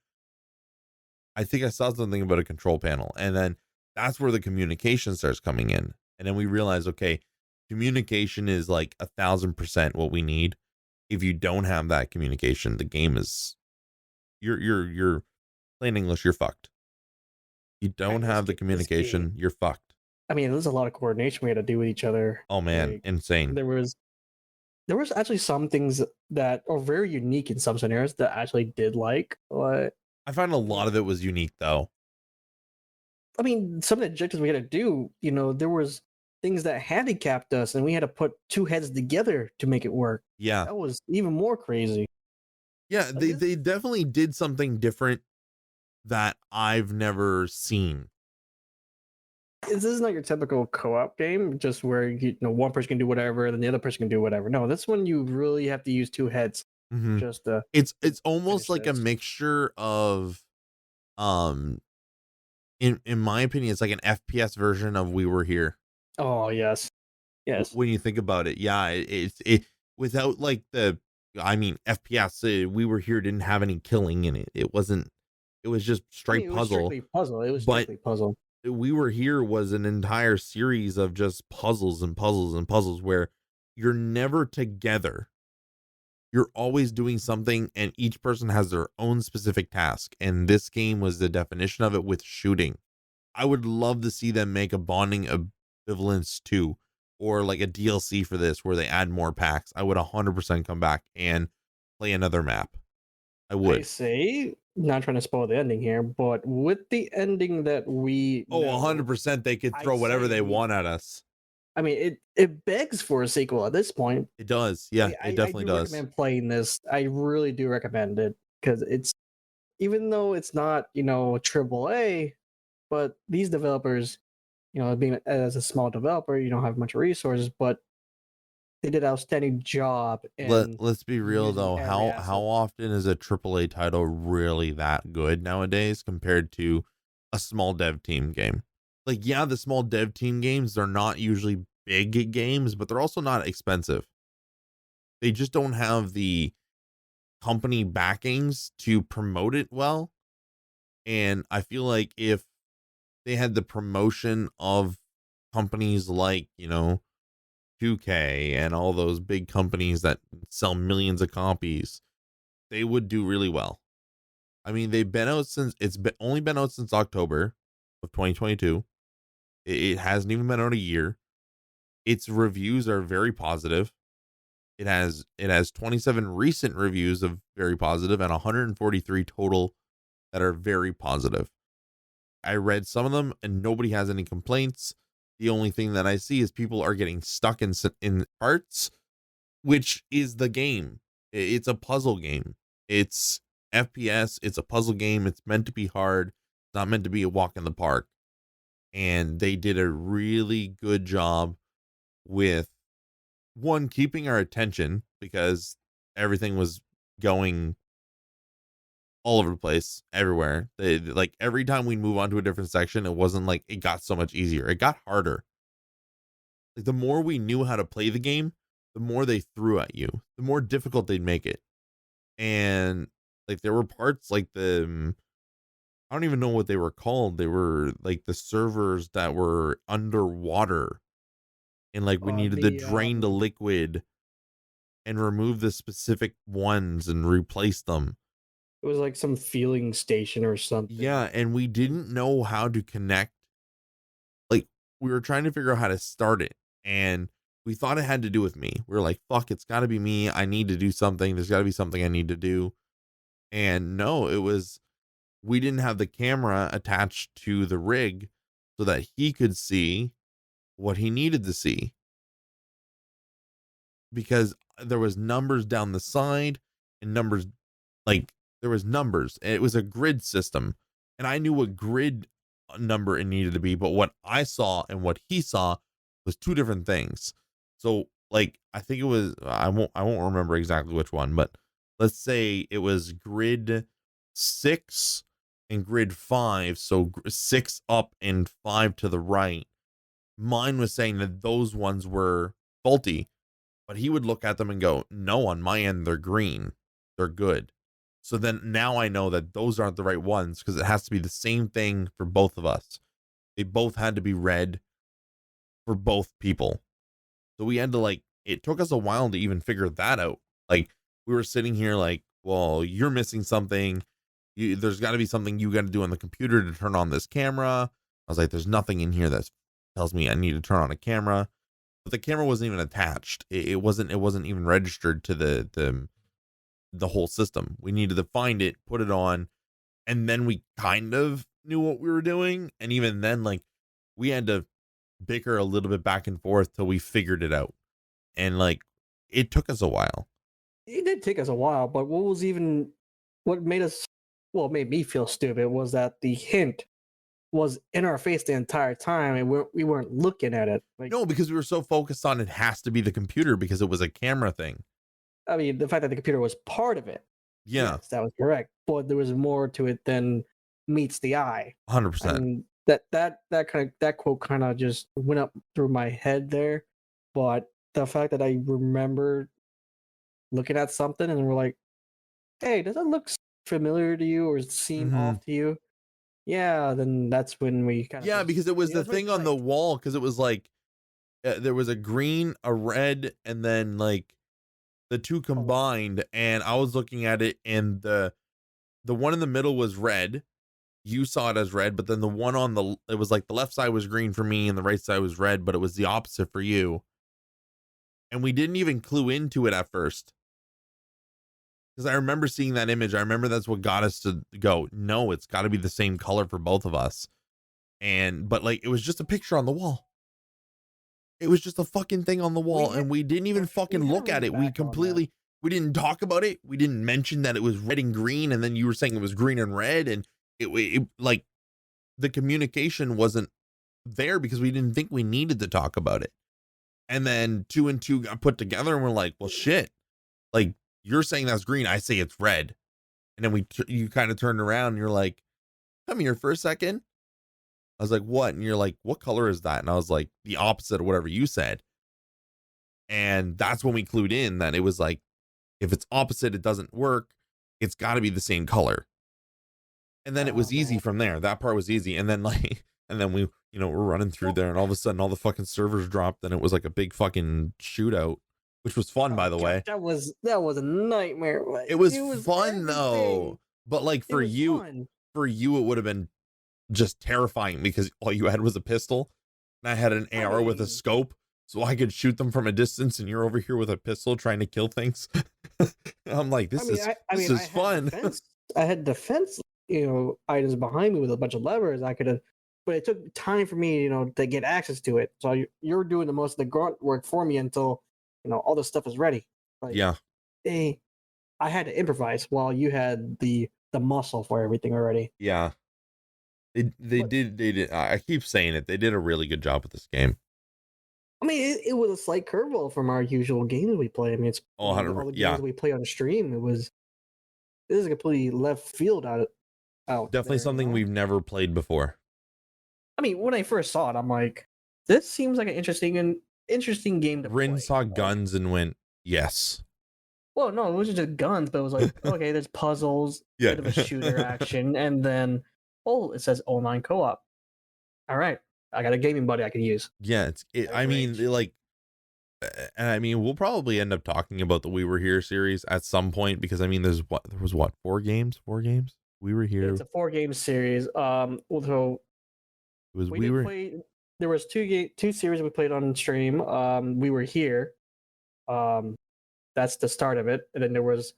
I think I saw something about a control panel. And then that's where the communication starts coming in. And then we realize, okay, communication is like 1,000% what we need. If you don't have that communication, the game is you're plain English, you're fucked. You don't have the this game. communication, you're fucked. I mean, there's a lot of coordination we had to do with each other. Oh man, Like insane. there was there was actually some things that are very unique in some scenarios that I actually did like. But I find a yeah, lot of it was unique though. I mean, some of the objectives we had to do, there was things that handicapped us, and we had to put two heads together to make it work. Yeah. That was even more crazy. Yeah, I they guess they definitely did something different that I've never seen. this is not your typical co-op game, just where one person can do whatever, then the other person can do whatever. No, this one you really have to use two heads Mhm. just to It's almost finish like a this. mixture of um in my opinion, it's like an FPS version of We Were Here. Oh yes, yes. When you think about it, yeah, it without like I mean, FPS. We Were Here didn't have any killing in it. It wasn't. It was just I straight mean, it was puzzle. strictly puzzle. It was But strictly puzzle. We Were Here was an entire series of just puzzles and puzzles and puzzles where you're never together. You're always doing something, and each person has their own specific task. And this game was the definition of it with shooting. I would love to see them make a Bonding Ambivalence 2 or like a DLC for this where they add more packs. I would 100% come back and play another map. I I would. say, not trying to spoil the ending here, but with the ending that we Oh, know, 100% they could I throw whatever say they we. want at us. I mean, it begs for a sequel at this point. It does. Yeah, it I definitely do does. recommend playing this. I really do recommend it because it's even though it's not triple A, but these developers, being as a small developer, you don't have much resources, but they did an outstanding job in Let's be real using though. every How asset. often is a AAA title really that good nowadays compared to a small dev team game? Like, yeah, the small dev team games, they're not usually big games, but they're also not expensive. They just don't have the company backings to promote it well. And I feel like if they had the promotion of companies like, 2K and all those big companies that sell millions of copies, they would do really well. I mean, they've been out since only been out since October of 2022. It hasn't even been out a year. Its reviews are very positive. It has 27 recent reviews of very positive and 143 total that are very positive. I read some of them and nobody has any complaints. The only thing that I see is people are getting stuck in parts, which is the game. It's a puzzle game. It's FPS. It's a puzzle game. It's meant to be hard. It's not meant to be a walk in the park. And they did a really good job with one, keeping our attention because everything was going all over the place, everywhere. Like every time we move on to a different section, it wasn't like it got so much easier. It got harder. Like the more we knew how to play the game, the more they threw at you, the more difficult they'd make it. And like there were parts like I don't even know what they were called. They were like the servers that were underwater and like we needed to The drain the liquid and remove the specific ones and replace them. It was like some feeling station or something. Yeah, and we didn't know how to connect. Like, we were trying to figure out how to start it, and we thought it had to do with me. We were like, fuck, it's got to be me. I need to do something. There's got to be something I need to do. And no, it was, we didn't have the camera attached to the rig so that he could see what he needed to see, because there was numbers down the side and numbers, like, there was numbers. It was a grid system, and I knew what grid number it needed to be, but what I saw and what he saw was two different things. So, like, I think it was, I won't remember exactly which one, but let's say it was grid 6 and grid 5, so 6 up and 5 to the right. Mine was saying that those ones were faulty, but he would look at them and go, no, on my end they're green, they're good. So then now I know that those aren't the right ones, because it has to be the same thing for both of us. They both had to be red for both people. So we had to, like, it took us a while to even figure that out. Like, we were sitting here like, well, you're missing something. There's got to be something you got to do on the computer to turn on this camera. I was like, there's nothing in here that tells me I need to turn on a camera. But the camera wasn't even attached. It wasn't even registered to the whole system. We needed to find it, put it on, and then we kind of knew what we were doing. And even then, like, we had to bicker a little bit back and forth till we figured it out. And, like, it took us a while. It did take us a while, but what made us, well, it made me feel stupid was that the hint was in our face the entire time, and we weren't looking at it. Like, No, because we were so focused on it has to be the computer because it was a camera thing. I mean, the fact that the computer was part of it, Yeah, yes, that was correct. But there was more to it than meets the eye. 100%. And that quote kind of just went up through my head there. But the fact that I remember looking at something and we're like, "Hey, does that look familiar to you or seem Mm-hmm. off to you?" Yeah, then that's when we kind of Yeah, just, because it was the that's when it thing on the clicked. wall, because it was like, there was a green, a red, and then, like, the two Oh, combined, and I was looking at it, and the one in the middle was red. You saw it as red, but then the one on it was like the left side was green for me and the right side was red, but it was the opposite for you. And we didn't even clue into it at first, because I remember seeing that image. I remember that's what got us to go, no, it's got to be the same color for both of us. But, like, it was just a picture on the wall. It was just a fucking thing on the wall, we had and we didn't even we fucking had to look at read it. We back on that. completely, we didn't talk about it. We didn't mention that it was red and green, and then you were saying it was green and red, and it like, the communication wasn't there because we didn't think we needed to talk about it. And then two and two got put together, and we're like, well, shit. Like, you're saying that's green, I say it's red. And then you kind of turned around and you're like, come here for a second. I was like, what? And you're like, what color is that? And I was like, the opposite of whatever you said. And that's when we clued in that it was like, if it's opposite, it doesn't work. It's got to be the same color. And then it Oh was easy man, from there. That part was easy. And then, like, and then we, we're running through well, there, and all of a sudden all the fucking servers dropped, and it was like a big fucking shootout, which was fun, by oh the gosh, way. that was a nightmare. It was It was fun everything. though. But, like, It was fun. for you, it would have been just terrifying because all you had was a pistol, and I had an I AR with a mean, scope, so I could shoot them from a distance, and you're over here with a pistol trying to kill things. I'm like, this I is had fun. defense. I had defense, items behind me with a bunch of levers. I could have, but it took time for me, to get access to it. So you're doing the most of the grunt work for me until, all the stuff is ready. Like, Yeah, hey, I had to improvise while you had the muscle for everything already. yeah. They But did they did. I keep saying it. They did a really good job with this game. I mean, it was a slight curveball from our usual games we play. I mean, Oh, 100, all the games yeah, that we play on stream. This is a completely left field out definitely something there. we've never played before. I mean, when I first saw it, I'm like, this seems like an interesting game to Rin play. saw guns and went, yes. Well, no, it wasn't just guns, but it was like, okay, there's puzzles, Yeah. bit of a shooter action, and then it says online co-op. All right, I got a gaming buddy I can use. Yeah, That I was mean, Rage. like, And I mean, we'll probably end up talking about the We Were Here series at some point because I mean, there was what, four games. We Were Here. It's a 4 game series. So It was we We did Were. play. There was two series we played on stream. We were here. Um, that's the start of it, and then there was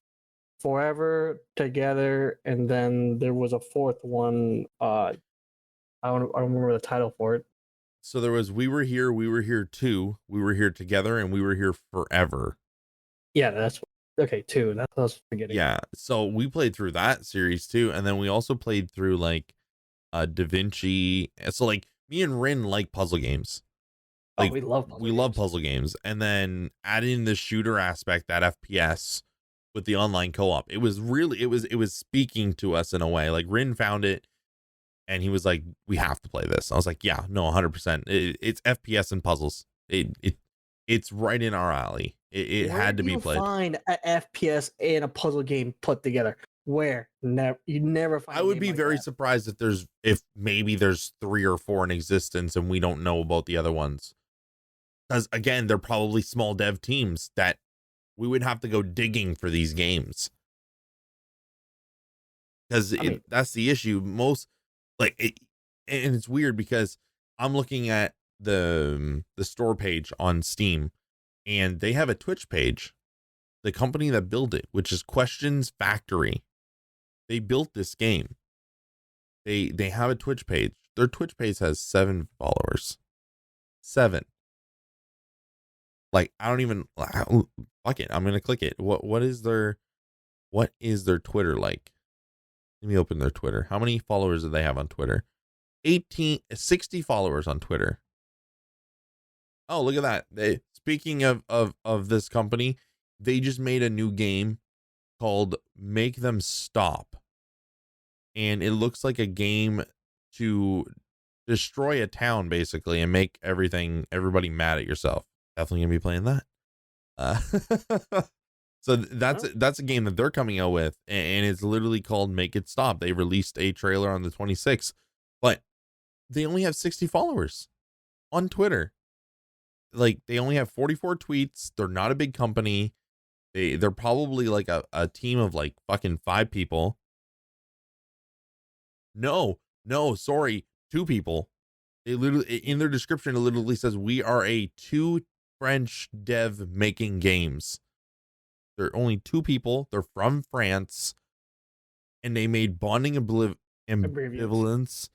Forever Together, and then there was a fourth one. I don't remember the title for it. So there was We Were Here, We Were Here 2, We Were Here Together, and We Were Here Forever. Yeah, that's okay. Two. That's what I was forgetting. Yeah. So we played through that series too, and then we also played through like Da Vinci. So like me and Rin like puzzle games. Oh, Like we love puzzle we love games. puzzle games, and then add in the shooter aspect, that FPS with the online co-op. It was really it was speaking to us in a way. Like Rin found it and he was like, we have to play this. I was like, yeah, no, 100%. It's FPS and puzzles. It's right in our alley. It Where had to do be you played. find an FPS and a puzzle game put together? Where? Never. You never find I a would game be like very that. surprised if maybe there's 3 or 4 in existence and we don't know about the other ones. Because again, they're probably small dev teams that we would have to go digging for these games. Because I mean, that's the issue. Most like it, and it's weird because I'm looking at the store page on Steam, and they have a Twitch page. The company that built it, which is Questions Factory, they built this game. They have a Twitch page. Their Twitch page has 7 followers. 7. Like I don't even fuck it. I'm gonna click it. What is their Twitter like? Let me open their Twitter. How many followers do they have on Twitter? 60 followers on Twitter. Oh, look at that. Speaking of this company, they just made a new game called Make Them Stop. And it looks like a game to destroy a town basically and make everybody mad at yourself. Definitely gonna be playing that. So that's a game that they're coming out with, and it's literally called Make It Stop. They released a trailer on the 26th, but they only have 60 followers on Twitter. Like they only have 44 tweets. They're not a big company. They're probably like a team of like fucking 5 people. No, sorry, 2 people. They literally in their description it literally says we are a 2 French dev making games. They're only 2 people. They're from France, and they made Bonding abbreviates. Ambivalence,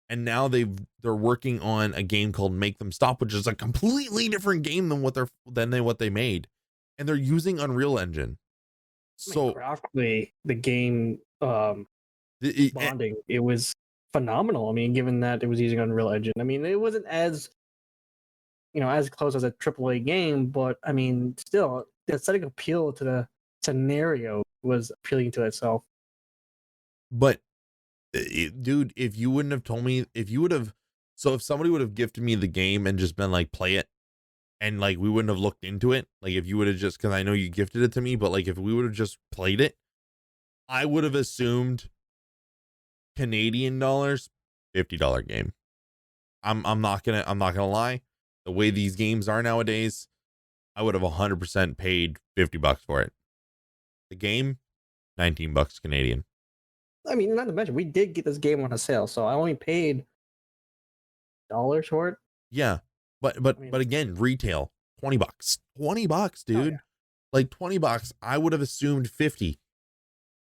and now they're working on a game called Make Them Stop, which is a completely different game than what they made, and they're using Unreal Engine. I mean, So graphically, the game it, Bonding, it was phenomenal. I mean, given that it was using Unreal Engine, I mean, it wasn't as as close as a AAA game, but I mean, still, the aesthetic appeal to the scenario was appealing to itself. but dude, if you wouldn't have told me, if somebody would have gifted me the game and just been like, play it, and like we wouldn't have looked into it, like if you would have just, because I know you gifted it to me, but like if we would have just played it, I would have assumed Canadian dollars, $50 game. I'm not gonna lie. The way these games are nowadays, I would have 100% paid $50 for it. The game, $19 Canadian. I mean, not to mention, we did get this game on a sale, so I only paid dollars for it. Yeah, but I mean, but again, retail $20. $20, oh dude. yeah, Like $20. I would have assumed 50.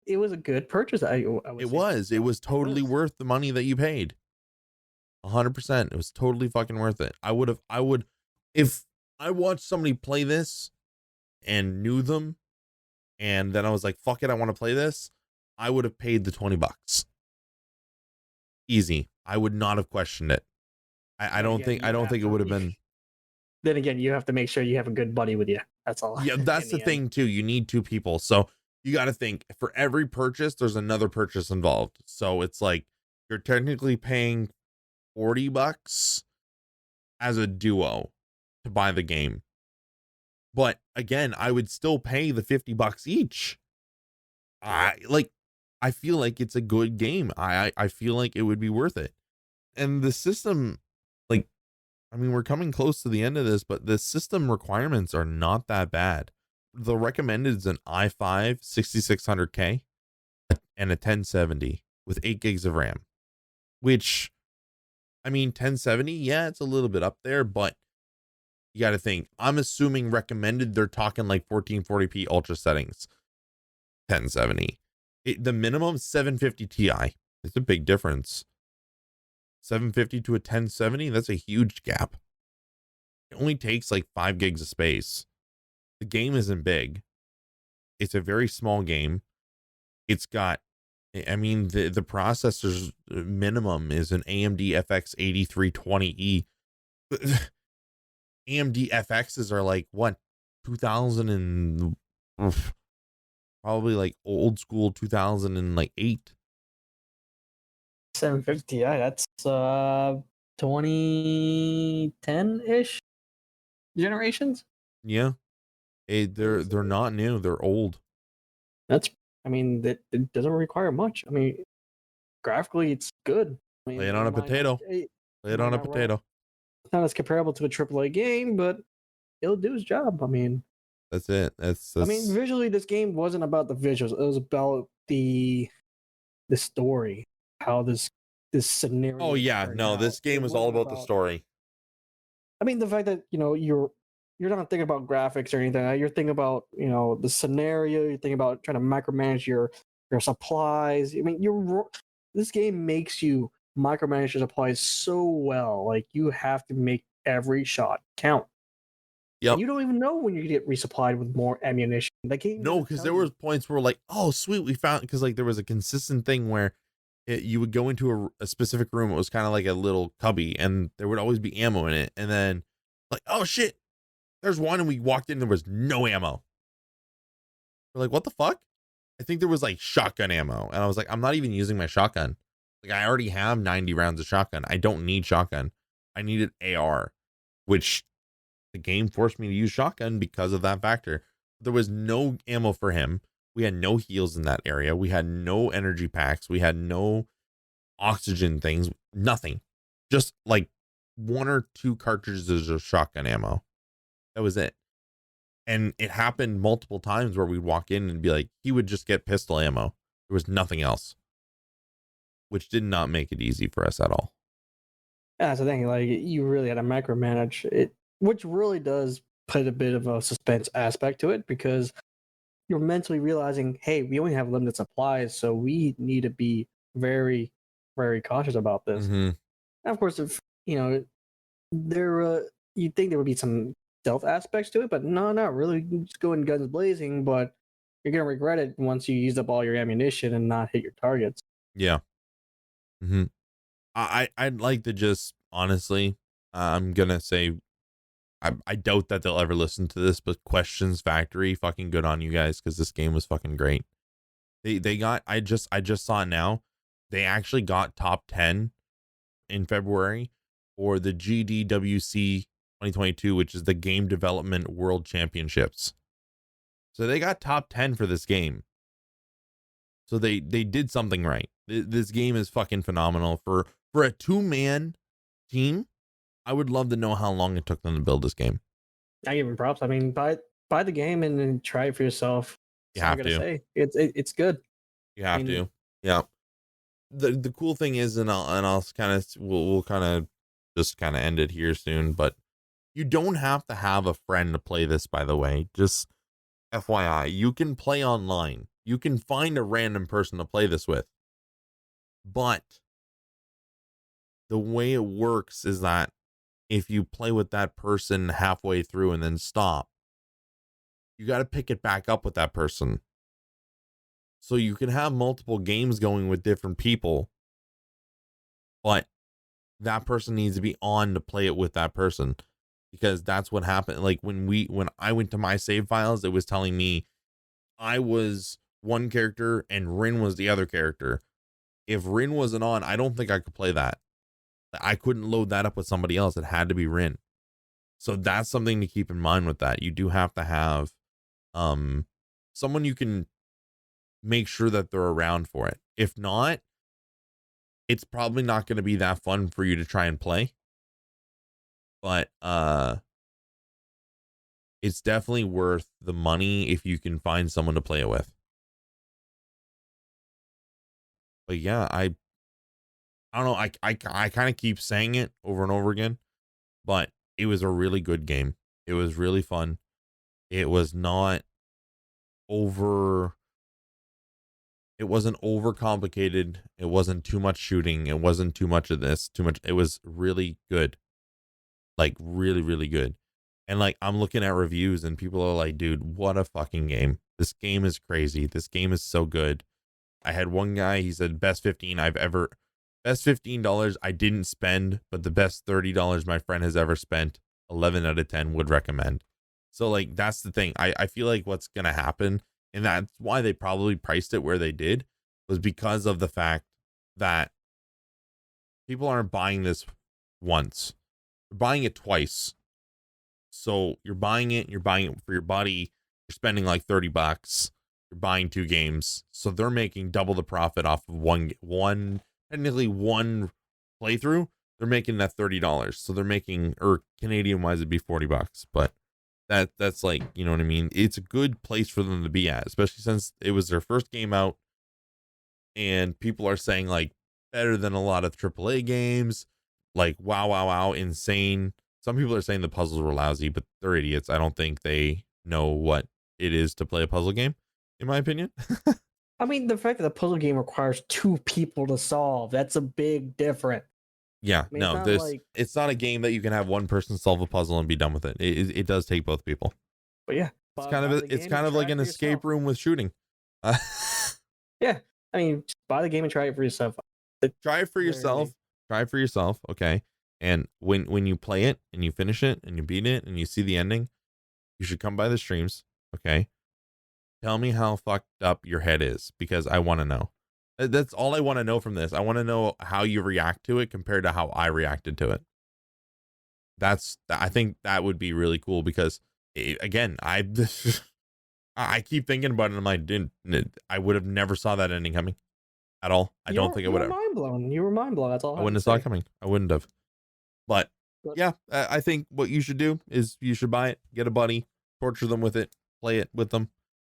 it was a good purchase. I would It say was. It was it totally was. worth the money that you paid. 100%. It was totally fucking worth it. I would, if I watched somebody play this and knew them, and then I was like, fuck it, I want to play this, I would have paid the $20. Easy. I would not have questioned it. I Then don't again, think, I you don't have think it to. would have been. Then again, you have to make sure you have a good buddy with you. That's all. Yeah, In that's the the end, thing too. You need 2 people. So you got to think for every purchase, there's another purchase involved. So it's like you're technically paying $40 as a duo to buy the game. But again, I would still pay the $50 each. I feel like it's a good game. I feel like it would be worth it. And the system, like, I mean, we're coming close to the end of this, but the system requirements are not that bad. The recommended is an i5 6600K and a 1070 with 8 gigs of RAM, which, I mean, 1070, yeah, it's a little bit up there, but you got to think, I'm assuming recommended, they're talking like 1440p ultra settings, 1070. The minimum 750 Ti. It's a big difference. 750 to a 1070, that's a huge gap. It only takes like 5 gigs of space. The game isn't big. It's a very small game. It's got, I mean, the processor's minimum is an AMD FX 8320E. AMD FXs are like what, 2000 and probably like old school 2008. 750 Ti, that's 2010-ish generations. Yeah, they're not new. They're old. That's, I mean, that it doesn't require much. I mean, graphically, it's good. I mean, Lay it on a potato. Lay it on a potato. It's not as comparable to a AAA game, but it'll do its job. I mean, that's it. That's I mean, visually, this game wasn't about the visuals. It was about the story, how this scenario. Oh yeah, no, this game is all about the story. I mean, the fact that you're not thinking about graphics or anything. You're thinking about the scenario. You're thinking about trying to micromanage your supplies. I mean, this game makes you micromanage your supplies so well. Like, you have to make every shot count. Yep. You don't even know when you get resupplied with more ammunition. The game no, because there was points where like, oh sweet, we found, because like there was a consistent thing where you would go into a specific room. It was kind of like a little cubby, and there would always be ammo in it. And then like, oh shit, there's one, and we walked in, there was no ammo. We're like, what the fuck? I think there was like shotgun ammo, and I was like, I'm not even using my shotgun. Like, I already have 90 rounds of shotgun. I don't need shotgun. I needed AR, which the game forced me to use shotgun because of that factor. There was no ammo for him. We had no heals in that area. We had no energy packs. We had no oxygen things, nothing. Just like 1 or 2 cartridges of shotgun ammo. That was it. And it happened multiple times where we'd walk in and be like, he would just get pistol ammo. There was nothing else, which did not make it easy for us at all. Yeah, that's the thing. Like, you really had to micromanage it, which really does put a bit of a suspense aspect to it, because you're mentally realizing, hey, we only have limited supplies, so we need to be very, very cautious about this. Mm-hmm. And of course, if there, you'd think there would be some stealth aspects to it, but no, not really. You just go in guns blazing, but you're gonna regret it once you use up all your ammunition and not hit your targets. Yeah. Mm-hmm. I'd like to just honestly, I'm gonna say, I doubt that they'll ever listen to this, but Questions Factory, fucking good on you guys, because this game was fucking great. They got, I just saw it now. They actually got top 10 in February for the GDWC 2022, which is the Game Development World Championships. So they got top 10 for this game. So they did something right. This game is fucking phenomenal for a 2-man team. I would love to know how long it took them to build this game. I give them props. I mean, buy the game and then try it for yourself. You have to. Say. It's good. You have to. Yeah. The cool thing is, and I'll kind of, we'll kind of just kind of end it here soon, but you don't have to have a friend to play this, by the way. Just FYI, you can play online. You can find a random person to play this with. But the way it works is that if you play with that person halfway through and then stop, you got to pick it back up with that person. So you can have multiple games going with different people, but that person needs to be on to play it with that person, because that's what happened. Like when I went to my save files, it was telling me I was one character and Rin was the other character. If Rin wasn't on, I don't think I could play that. I couldn't load that up with somebody else. It had to be Rin. So that's something to keep in mind with that. You do have to have someone you can make sure that they're around for it. If not, it's probably not going to be that fun for you to try and play. but it's definitely worth the money if you can find someone to play it with. But yeah, I don't know. I kind of keep saying it over and over again, but it was a really good game. It was really fun. It was not over. It wasn't over complicated. It wasn't too much shooting. It wasn't too much of this. Too much. It was really good. Like really, really good. And like I'm looking at reviews and people are like, dude, what a fucking game. This game is crazy. This game is so good. I had one guy, he said best $15 I didn't spend, but the best $30 my friend has ever spent, 11 out of 10 would recommend. So like that's the thing. I feel like what's gonna happen, and that's why they probably priced it where they did, was because of the fact that people aren't buying this once. They're buying it twice. So you're buying it for your buddy, you're spending like $30. You're buying 2 games. So they're making double the profit off of one technically one playthrough. They're making that $30. So they're making, or Canadian wise it'd be $40, but that's like, you know what I mean? It's a good place for them to be at, especially since it was their first game out and people are saying like better than a lot of AAA games, like wow, insane. Some people are saying the puzzles were lousy, but they're idiots. I don't think they know what it is to play a puzzle game, in my opinion. I mean, the fact that the puzzle game requires 2 people to solve, that's a big difference. Yeah, I mean, no, it's not a game that you can have one person solve a puzzle and be done with it. It does take both people. But yeah, It's kind of like an escape room with shooting. Yeah, I mean, just buy the game and try it for yourself. Try it for yourself. Try it for yourself, okay? And when you play it and you finish it and you beat it and you see the ending, you should come by the streams, okay? Tell me how fucked up your head is, because I want to know. That's all I want to know from this. I want to know how you react to it compared to how I reacted to it. I think that would be really cool, because again, I keep thinking about it and I would have never saw that ending coming at all. I don't think I would have. You were mind blown. That's all I wouldn't have saw it coming. I wouldn't have. But yeah, I think what you should do is you should buy it, get a buddy, torture them with it, play it with them,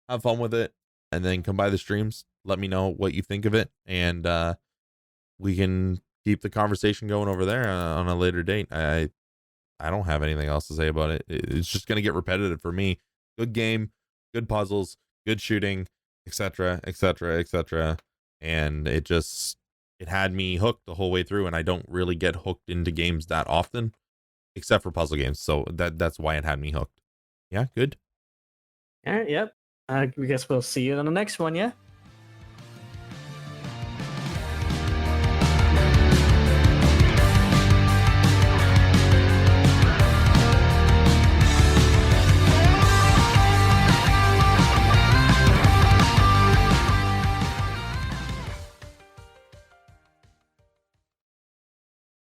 have fun with it, and then come by the streams. Let me know what you think of it, and we can keep the conversation going over there on a later date. I don't have anything else to say about it. It's just gonna get repetitive for me. Good game, good puzzles, good shooting, etc., etc., etc., and it had me hooked the whole way through. And I don't really get hooked into games that often, except for puzzle games. So that's why it had me hooked. Yeah, good. All right, yep. I guess we'll see you on the next one, yeah?